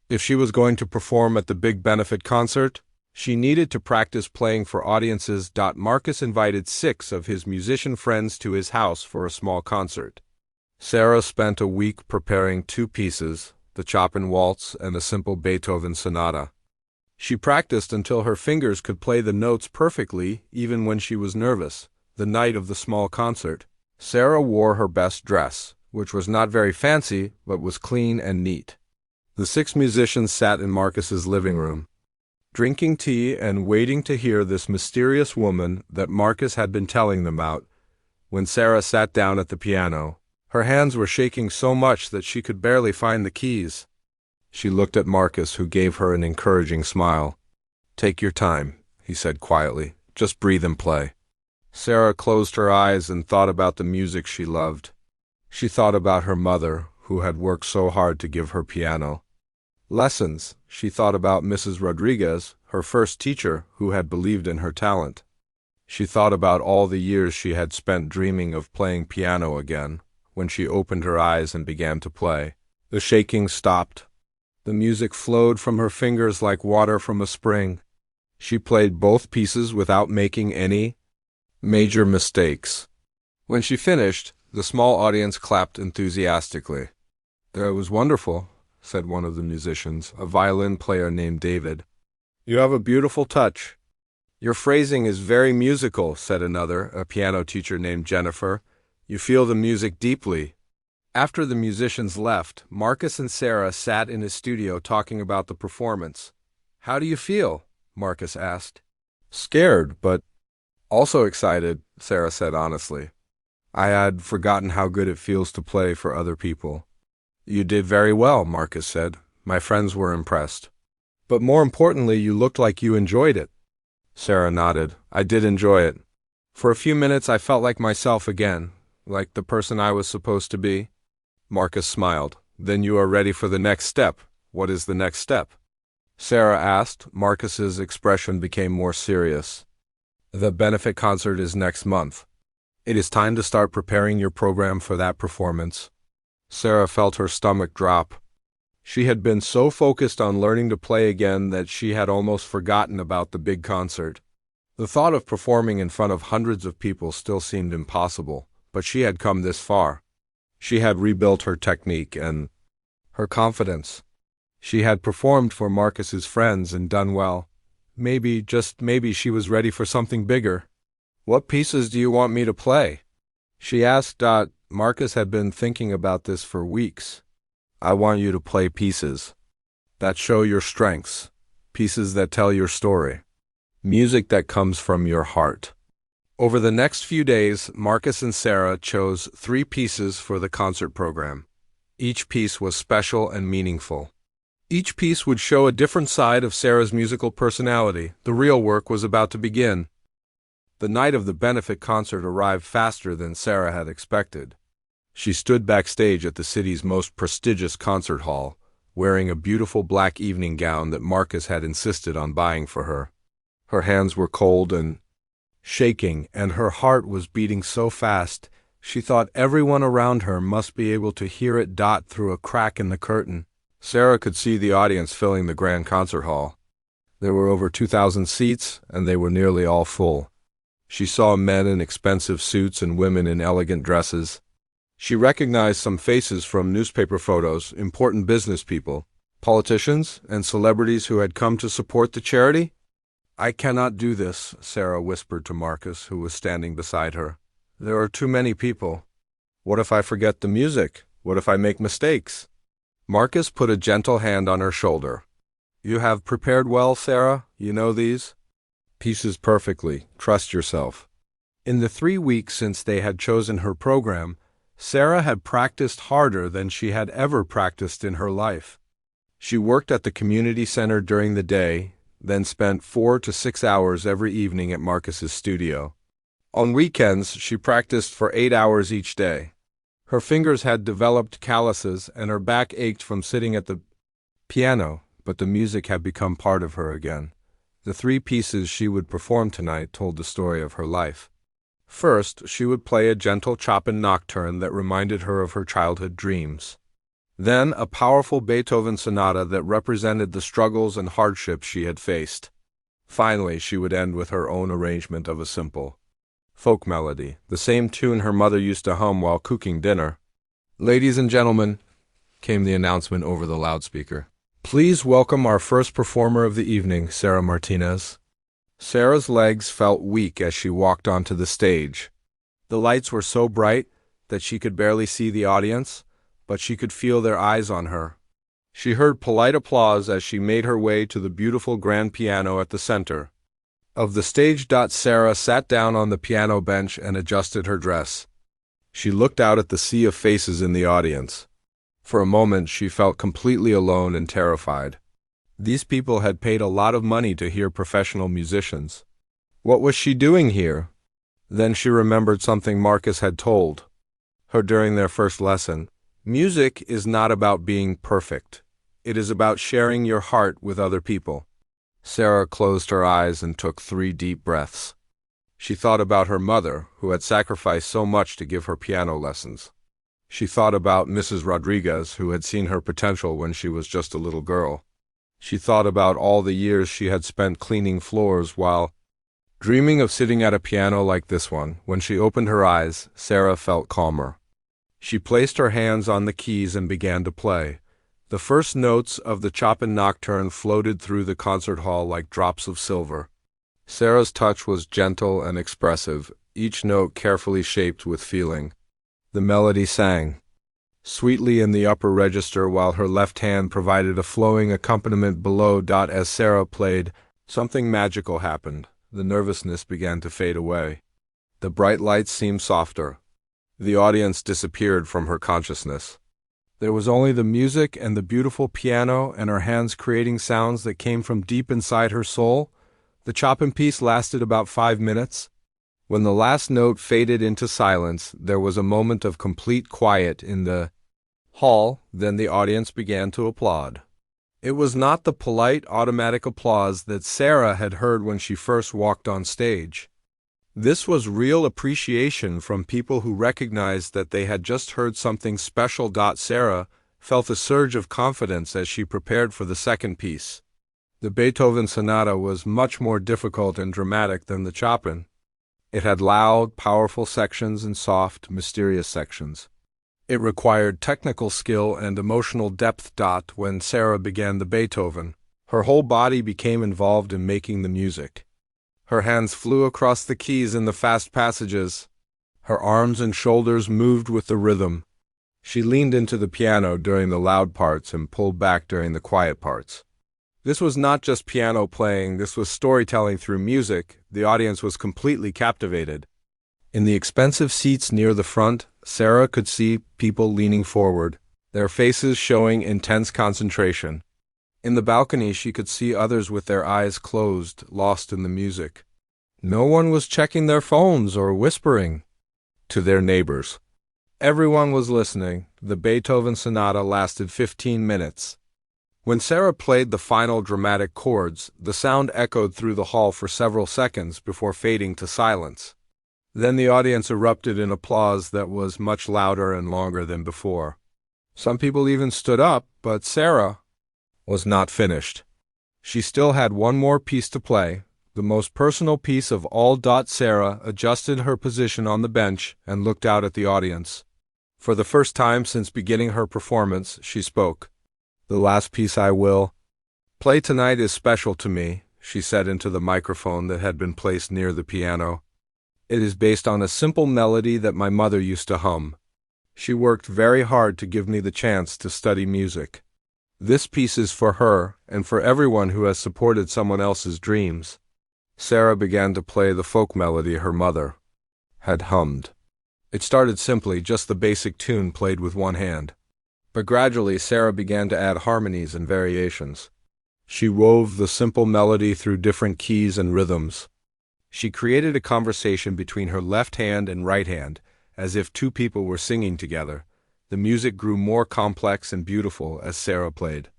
If she was going to perform at the big benefit concert, she needed to practice playing for audiences. Marcus invited 6 of his musician friends to his house for a small concert. Sarah spent a week preparing 2 pieces, the Chopin Waltz and a simple Beethoven Sonata. She practiced until her fingers could play the notes perfectly, even when she was nervous. The night of the small concert, Sarah wore her best dress, which was not very fancy, but was clean and neat. The 6 musicians sat in Marcus's living room, drinking tea and waiting to hear this mysterious woman that Marcus had been telling them about. When Sarah sat down at the piano, her hands were shaking so much that she could barely find the keys. She looked at Marcus, who gave her an encouraging smile. "Take your time," he said quietly. "Just breathe and play." Sarah closed her eyes and thought about the music she loved. She thought about her mother, who had worked so hard to give her piano lessons. She thought about Mrs. Rodriguez, her first teacher, who had believed in her talent. She thought about all the years she had spent dreaming of playing piano again. When she opened her eyes and began to play, the shaking stopped. The music flowed from her fingers like water from a spring. She played both pieces without making any major mistakes. When she finished, the small audience clapped enthusiastically. "That was wonderful," said one of the musicians, a violin player named David. "You have a beautiful touch." "Your phrasing is very musical," said another, a piano teacher named Jennifer. "You feel the music deeply." After the musicians left, Marcus and Sarah sat in his studio talking about the performance. "How do you feel?" Marcus asked. "Scared, but also excited," Sarah said honestly. "I had forgotten how good it feels to play for other people." "You did very well," Marcus said. "My friends were impressed. But more importantly, you looked like you enjoyed it." Sarah nodded. "I did enjoy it. For a few minutes I felt like myself again, like the person I was supposed to be." Marcus smiled. "Then you are ready for the next step. What is the next step?" Sarah asked. Marcus's expression became more serious. "The benefit concert is next month. It is time to start preparing your program for that performance." Sarah felt her stomach drop. She had been so focused on learning to play again that she had almost forgotten about the big concert. The thought of performing in front of hundreds of people still seemed impossible, but she had come this far. She had rebuilt her technique and her confidence. She had performed for Marcus's friends and done well. Maybe, just maybe, she was ready for something bigger. "What pieces do you want me to play?" she asked. Marcus had been thinking about this for weeks. "I want you to play pieces that show your strengths, pieces that tell your story, music that comes from your heart." Over the next few days, Marcus and Sarah chose 3 pieces for the concert program. Each piece was special and meaningful. Each piece would show a different side of Sarah's musical personality. The real work was about to begin. The night of the benefit concert arrived faster than Sarah had expected. She stood backstage at the city's most prestigious concert hall, wearing a beautiful black evening gown that Marcus had insisted on buying for her. Her hands were cold and shaking, and her heart was beating so fast, she thought everyone around her must be able to hear it dot through a crack in the curtain. Sarah could see the audience filling the grand concert hall. There were over 2,000 seats, and they were nearly all full. She saw men in expensive suits and women in elegant dresses. She recognized some faces from newspaper photos, important business people, politicians, and celebrities who had come to support the charity. "I cannot do this," Sarah whispered to Marcus, who was standing beside her. "There are too many people. What if I forget the music? What if I make mistakes?" Marcus put a gentle hand on her shoulder. "You have prepared well, Sarah? You know these pieces perfectly. Trust yourself." In the 3 weeks since they had chosen her program, Sarah had practiced harder than she had ever practiced in her life. She worked at the community center during the day, then spent 4 to 6 hours every evening at Marcus's studio. On weekends, she practiced for 8 hours each day. Her fingers had developed calluses and her back ached from sitting at the piano, but the music had become part of her again. The 3 pieces she would perform tonight told the story of her life. First, she would play a gentle Chopin nocturne that reminded her of her childhood dreams. Then, a powerful Beethoven sonata that represented the struggles and hardships she had faced. Finally, she would end with her own arrangement of a simple folk melody, the same tune her mother used to hum while cooking dinner. "Ladies and gentlemen," came the announcement over the loudspeaker, "please welcome our first performer of the evening, Sarah Martinez." Sarah's legs felt weak as she walked onto the stage. The lights were so bright that she could barely see the audience, but she could feel their eyes on her. She heard polite applause as she made her way to the beautiful grand piano at the center of the stage. Sarah sat down on the piano bench and adjusted her dress. She looked out at the sea of faces in the audience. For a moment, she felt completely alone and terrified. These people had paid a lot of money to hear professional musicians. What was she doing here? Then she remembered something Marcus had told her during their first lesson. Music is not about being perfect. It is about sharing your heart with other people. Sarah closed her eyes and took 3 deep breaths. She thought about her mother, who had sacrificed so much to give her piano lessons. She thought about Mrs. Rodriguez, who had seen her potential when she was just a little girl. She thought about all the years she had spent cleaning floors while dreaming of sitting at a piano like this one. When she opened her eyes, Sarah felt calmer. She placed her hands on the keys and began to play. The first notes of the Chopin nocturne floated through the concert hall like drops of silver. Sarah's touch was gentle and expressive, each note carefully shaped with feeling. The melody sang sweetly in the upper register while her left hand provided a flowing accompaniment below. As Sarah played, something magical happened. The nervousness began to fade away. The bright lights seemed softer. The audience disappeared from her consciousness. There was only the music and the beautiful piano and her hands creating sounds that came from deep inside her soul. The Chopin piece lasted about 5 minutes. When the last note faded into silence, there was a moment of complete quiet in the hall. Then the audience began to applaud. It was not the polite, automatic applause that Sarah had heard when she first walked on stage. This was real appreciation from people who recognized that they had just heard something special. Sarah felt a surge of confidence as she prepared for the second piece. The Beethoven sonata was much more difficult and dramatic than the Chopin. It had loud, powerful sections and soft, mysterious sections. It required technical skill and emotional depth. When Sarah began the Beethoven, her whole body became involved in making the music. Her hands flew across the keys in the fast passages. Her arms and shoulders moved with the rhythm. She leaned into the piano during the loud parts and pulled back during the quiet parts. This was not just piano playing, this was storytelling through music. The audience was completely captivated. In the expensive seats near the front, Sarah could see people leaning forward. their faces showing intense concentration. In the balcony, she could see others with their eyes closed, lost in the music. No one was checking their phones or whispering to their neighbors. Everyone was listening. The Beethoven sonata lasted 15 minutes. When Sarah played the final dramatic chords, the sound echoed through the hall for several seconds before fading to silence. Then the audience erupted in applause that was much louder and longer than before. Some people even stood up, but Sarah was not finished. She still had one more piece to play, the most personal piece of all. Sarah adjusted her position on the bench and looked out at the audience. For the first time since beginning her performance, she spoke. "The last piece I will play tonight is special to me," she said into the microphone that had been placed near the piano. "It is based on a simple melody that my mother used to hum. She worked very hard to give me the chance to study music. This piece is for her and for everyone who has supported someone else's dreams." Sarah began to play the folk melody her mother had hummed. It started simply, just the basic tune played with one hand. But gradually Sarah began to add harmonies and variations. She wove the simple melody through different keys and rhythms. She created a conversation between her left hand and right hand, as if two people were singing together. The music grew more complex and beautiful as Sarah played.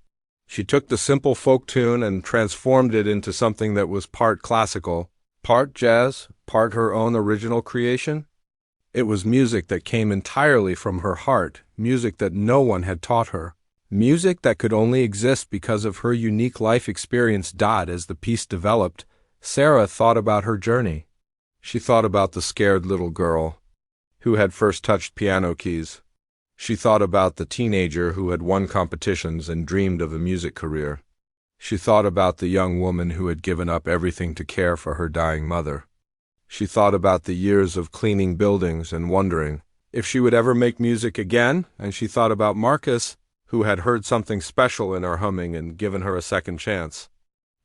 She took the simple folk tune and transformed it into something that was part classical, part jazz, part her own original creation. It was music that came entirely from her heart, music that no one had taught her, music that could only exist because of her unique life experience. As the piece developed, Sarah thought about her journey. She thought about the scared little girl who had first touched piano keys. She thought about the teenager who had won competitions and dreamed of a music career. She thought about the young woman who had given up everything to care for her dying mother. She thought about the years of cleaning buildings and wondering if she would ever make music again, and she thought about Marcus, who had heard something special in her humming and given her a second chance.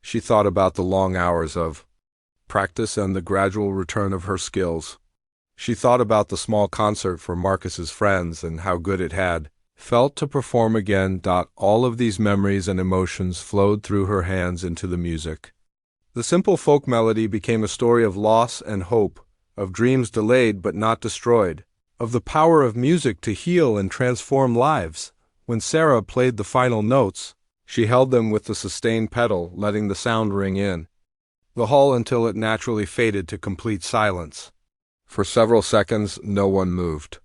She thought about the long hours of practice and the gradual return of her skills. She thought about the small concert for Marcus's friends and how good it had felt to perform again. All of these memories and emotions flowed through her hands into the music. The simple folk melody became a story of loss and hope, of dreams delayed but not destroyed, of the power of music to heal and transform lives. When Sarah played the final notes, she held them with the sustained pedal, letting the sound ring in the hall until it naturally faded to complete silence. For several seconds, no one moved.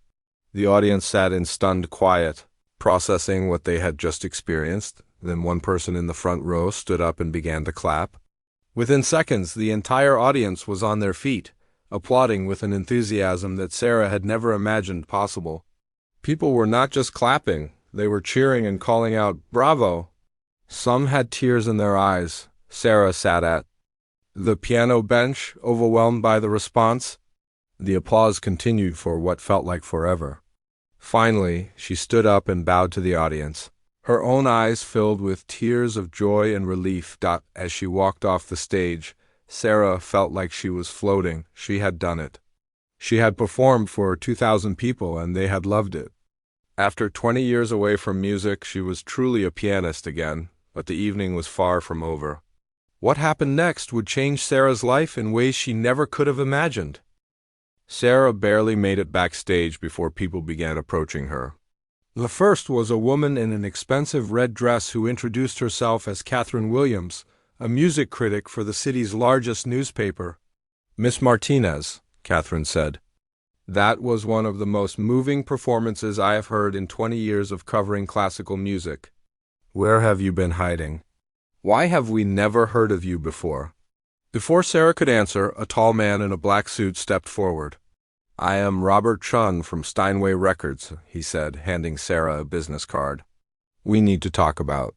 The audience sat in stunned quiet, processing what they had just experienced. Then one person in the front row stood up and began to clap. Within seconds, the entire audience was on their feet, applauding with an enthusiasm that Sarah had never imagined possible. People were not just clapping, they were cheering and calling out, "Bravo!" Some had tears in their eyes. Sarah sat at the piano bench, overwhelmed by the response. The applause continued for what felt like forever. Finally, she stood up and bowed to the audience. Her own eyes filled with tears of joy and relief. As she walked off the stage, Sarah felt like she was floating. She had done it. She had performed for 2,000 people and they had loved it. After 20 years away from music, she was truly a pianist again, but the evening was far from over. What happened next would change Sarah's life in ways she never could have imagined. Sarah barely made it backstage before people began approaching her. The first was a woman in an expensive red dress who introduced herself as Catherine Williams, a music critic for the city's largest newspaper. "Miss Martinez," Catherine said, "that was one of the most moving performances I have heard in 20 years of covering classical music. Where have you been hiding? Why have we never heard of you before?" Before Sarah could answer, a tall man in a black suit stepped forward. "I am Robert Chun from Steinway Records," he said, handing Sarah a business card. "We need to talk about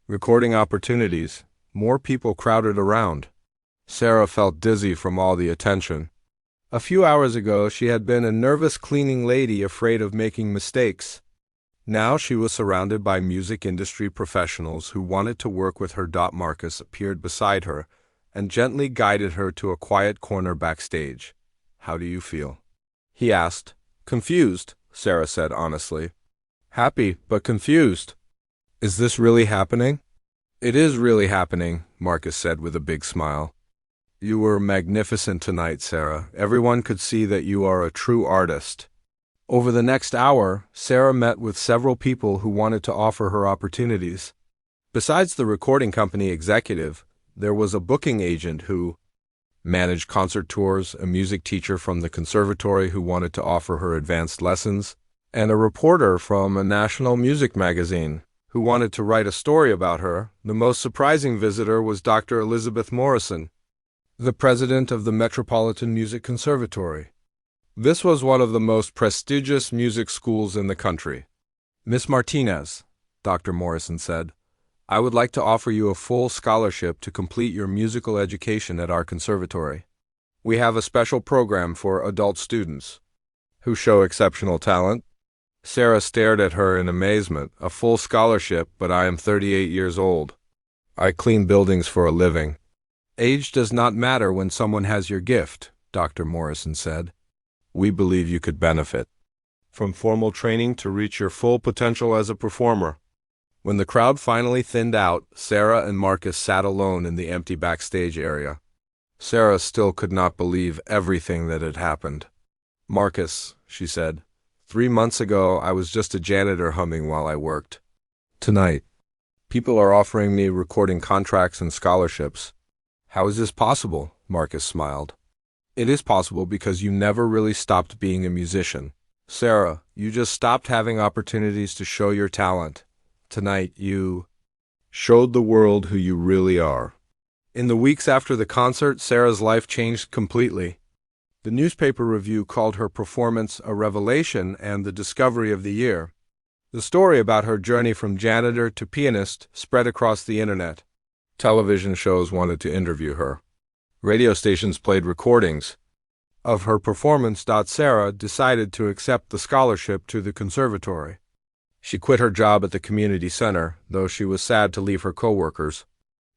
recording opportunities." More people crowded around. Sarah felt dizzy from all the attention. A few hours ago, she had been a nervous cleaning lady afraid of making mistakes. Now she was surrounded by music industry professionals who wanted to work with her. Marcus appeared beside her and gently guided her to a quiet corner backstage. "How do you feel?" he asked. "Confused," Sarah said honestly. happy but confused. Is this really happening? It is really happening, Marcus said with a big smile. You were magnificent tonight, Sarah. Everyone could see that you are a true artist. Over the next hour, Sarah met with several people who wanted to offer her opportunities. Besides the recording company executive, there was a booking agent who managed concert tours, a music teacher from the conservatory who wanted to offer her advanced lessons, and a reporter from a national music magazine who wanted to write a story about her. The most surprising visitor was Dr. Elizabeth Morrison, the president of the Metropolitan Music Conservatory. This was one of the most prestigious music schools in the country. Miss Martinez, Dr. Morrison said, I would like to offer you a full scholarship to complete your musical education at our conservatory. We have a special program for adult students who show exceptional talent. Sarah stared at her in amazement. A full scholarship, but I am 38 years old. I clean buildings for a living. Age does not matter when someone has your gift, Dr. Morrison said. We believe you could benefit from formal training to reach your full potential as a performer. When the crowd finally thinned out, Sarah and Marcus sat alone in the empty backstage area. Sarah still could not believe everything that had happened. Marcus, she said, 3 months ago I was just a janitor humming while I worked. Tonight, people are offering me recording contracts and scholarships. How is this possible? Marcus smiled. It is possible because you never really stopped being a musician. Sarah, you just stopped having opportunities to show your talent. Tonight you showed the world who you really are. In the weeks after the concert, Sarah's life changed completely. The newspaper review called her performance a revelation and the discovery of the year. The story about her journey from janitor to pianist spread across the internet. Television shows wanted to interview her. Radio stations played recordings of her performance. Sarah decided to accept the scholarship to the conservatory. She quit her job at the community center, though she was sad to leave her coworkers.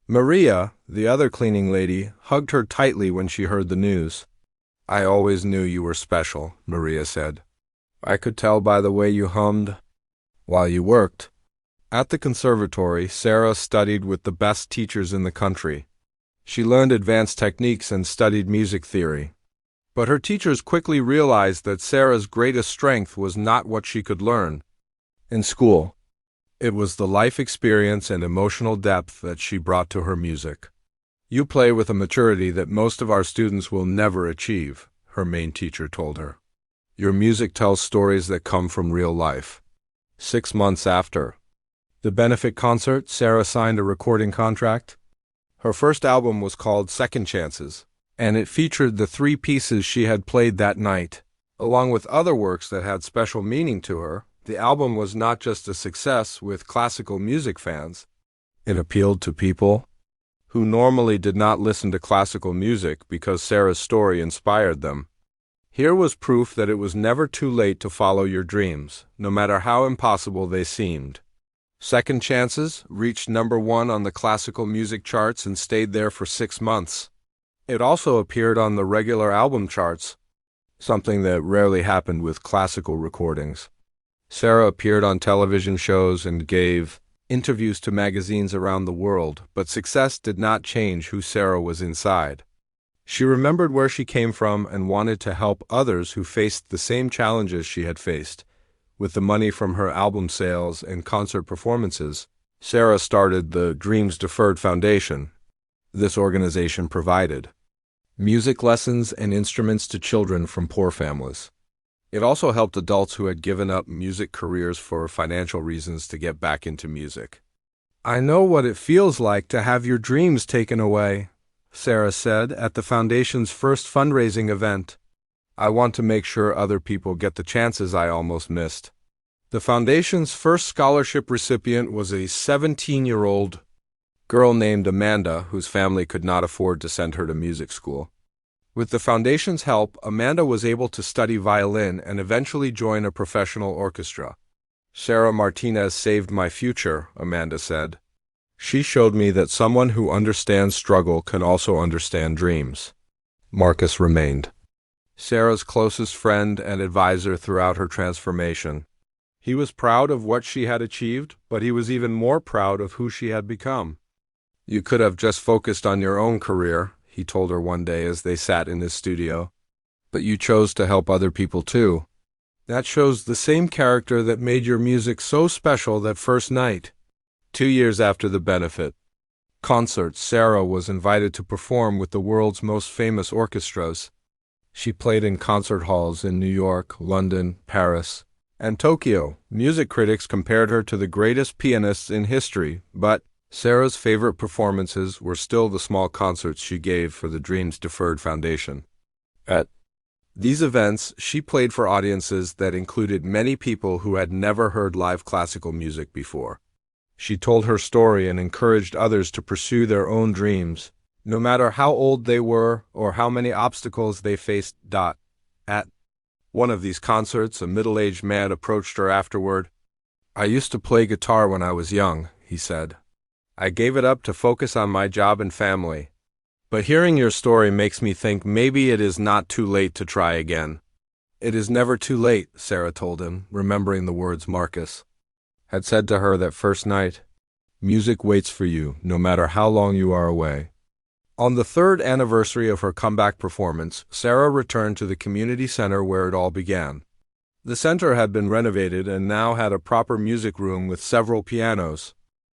Maria, the other cleaning lady, hugged her tightly when she heard the news. I always knew you were special, Maria said. I could tell by the way you hummed while you worked. At the conservatory, Sarah studied with the best teachers in the country. She learned advanced techniques and studied music theory. But her teachers quickly realized that Sarah's greatest strength was not what she could learn in school. It was the life experience and emotional depth that she brought to her music. You play with a maturity that most of our students will never achieve, her main teacher told her. Your music tells stories that come from real life. 6 months after the benefit concert, Sarah signed a recording contract. Her first album was called Second Chances, and it featured the 3 pieces she had played that night. Along with other works that had special meaning to her, the album was not just a success with classical music fans. It appealed to people who normally did not listen to classical music because Sarah's story inspired them. Here was proof that it was never too late to follow your dreams, no matter how impossible they seemed. Second Chances reached #1 on the classical music charts and stayed there for 6 months. It also appeared on the regular album charts, something that rarely happened with classical recordings. Sarah appeared on television shows and gave interviews to magazines around the world, but success did not change who Sarah was inside. She remembered where she came from and wanted to help others who faced the same challenges she had faced. With the money from her album sales and concert performances, Sarah started the Dreams Deferred Foundation. This organization provided music lessons and instruments to children from poor families. It also helped adults who had given up music careers for financial reasons to get back into music. I know what it feels like to have your dreams taken away, Sarah said at the foundation's first fundraising event. I want to make sure other people get the chances I almost missed. The foundation's first scholarship recipient was a 17-year-old girl named Amanda, whose family could not afford to send her to music school. With the foundation's help, Amanda was able to study violin and eventually join a professional orchestra. Sarah Martinez saved my future, Amanda said. She showed me that someone who understands struggle can also understand dreams. Marcus remained Sarah's closest friend and advisor throughout her transformation. He was proud of what she had achieved, but he was even more proud of who she had become. "You could have just focused on your own career," he told her one day as they sat in his studio. "But you chose to help other people too. That shows the same character that made your music so special that first night." 2 years after the benefit concert, Sarah was invited to perform with the world's most famous orchestras. She played in concert halls in New York, London, Paris, and Tokyo. Music critics compared her to the greatest pianists in history, but Sarah's favorite performances were still the small concerts she gave for the Dreams Deferred Foundation. At these events, she played for audiences that included many people who had never heard live classical music before. She told her story and encouraged others to pursue their own dreams, no matter how old they were or how many obstacles they faced. At one of these concerts, a middle-aged man approached her afterward. "I used to play guitar when I was young," he said. "I gave it up to focus on my job and family. But hearing your story makes me think maybe it is not too late to try again." "It is never too late," Sarah told him, remembering the words Marcus had said to her that first night. "Music waits for you, no matter how long you are away." On the third anniversary of her comeback performance, Sarah returned to the community center where it all began. The center had been renovated and now had a proper music room with several pianos.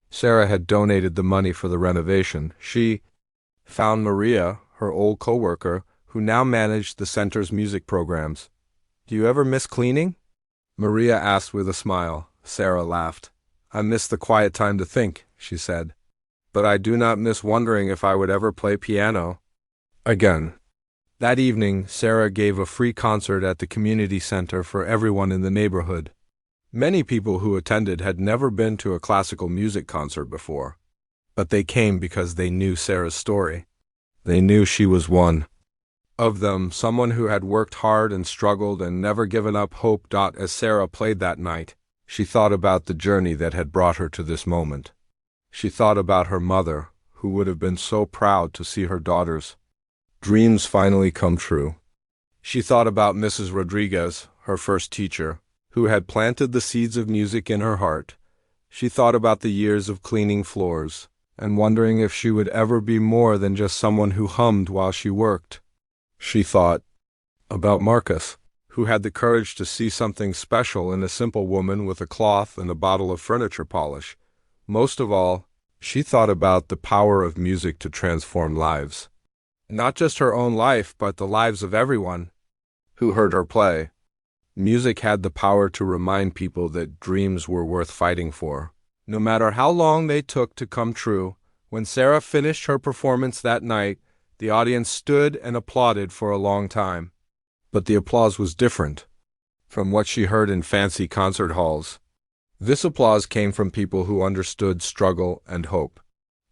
Sarah had donated the money for the renovation. She found Maria, her old coworker, who now managed the center's music programs. "Do you ever miss cleaning?" Maria asked with a smile. Sarah laughed. "I miss the quiet time to think," she said. "But I do not miss wondering if I would ever play piano again." That evening, Sarah gave a free concert at the community center for everyone in the neighborhood. Many people who attended had never been to a classical music concert before, but they came because they knew Sarah's story. They knew she was one of them, someone who had worked hard and struggled and never given up hope. As Sarah played that night, she thought about the journey that had brought her to this moment. She thought about her mother, who would have been so proud to see her daughter's dreams finally come true. She thought about Mrs. Rodriguez, her first teacher, who had planted the seeds of music in her heart. She thought about the years of cleaning floors, and wondering if she would ever be more than just someone who hummed while she worked. She thought about Marcus, who had the courage to see something special in a simple woman with a cloth and a bottle of furniture polish. Most of all, she thought about the power of music to transform lives. Not just her own life, but the lives of everyone who heard her play. Music had the power to remind people that dreams were worth fighting for, no matter how long they took to come true. When Sarah finished her performance that night, the audience stood and applauded for a long time. But the applause was different from what she heard in fancy concert halls. This applause came from people who understood struggle and hope.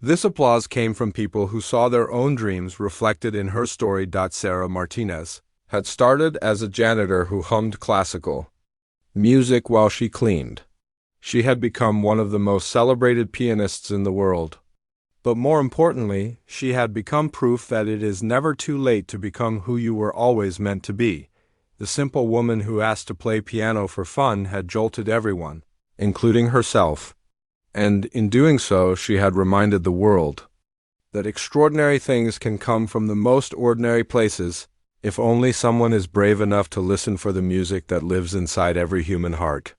This applause came from people who saw their own dreams reflected in her story. Sarah Martinez had started as a janitor who hummed classical music while she cleaned. She had become one of the most celebrated pianists in the world. But more importantly, she had become proof that it is never too late to become who you were always meant to be. The simple woman who asked to play piano for fun had jolted everyone, including herself. And in doing so, she had reminded the world that extraordinary things can come from the most ordinary places, if only someone is brave enough to listen for the music that lives inside every human heart.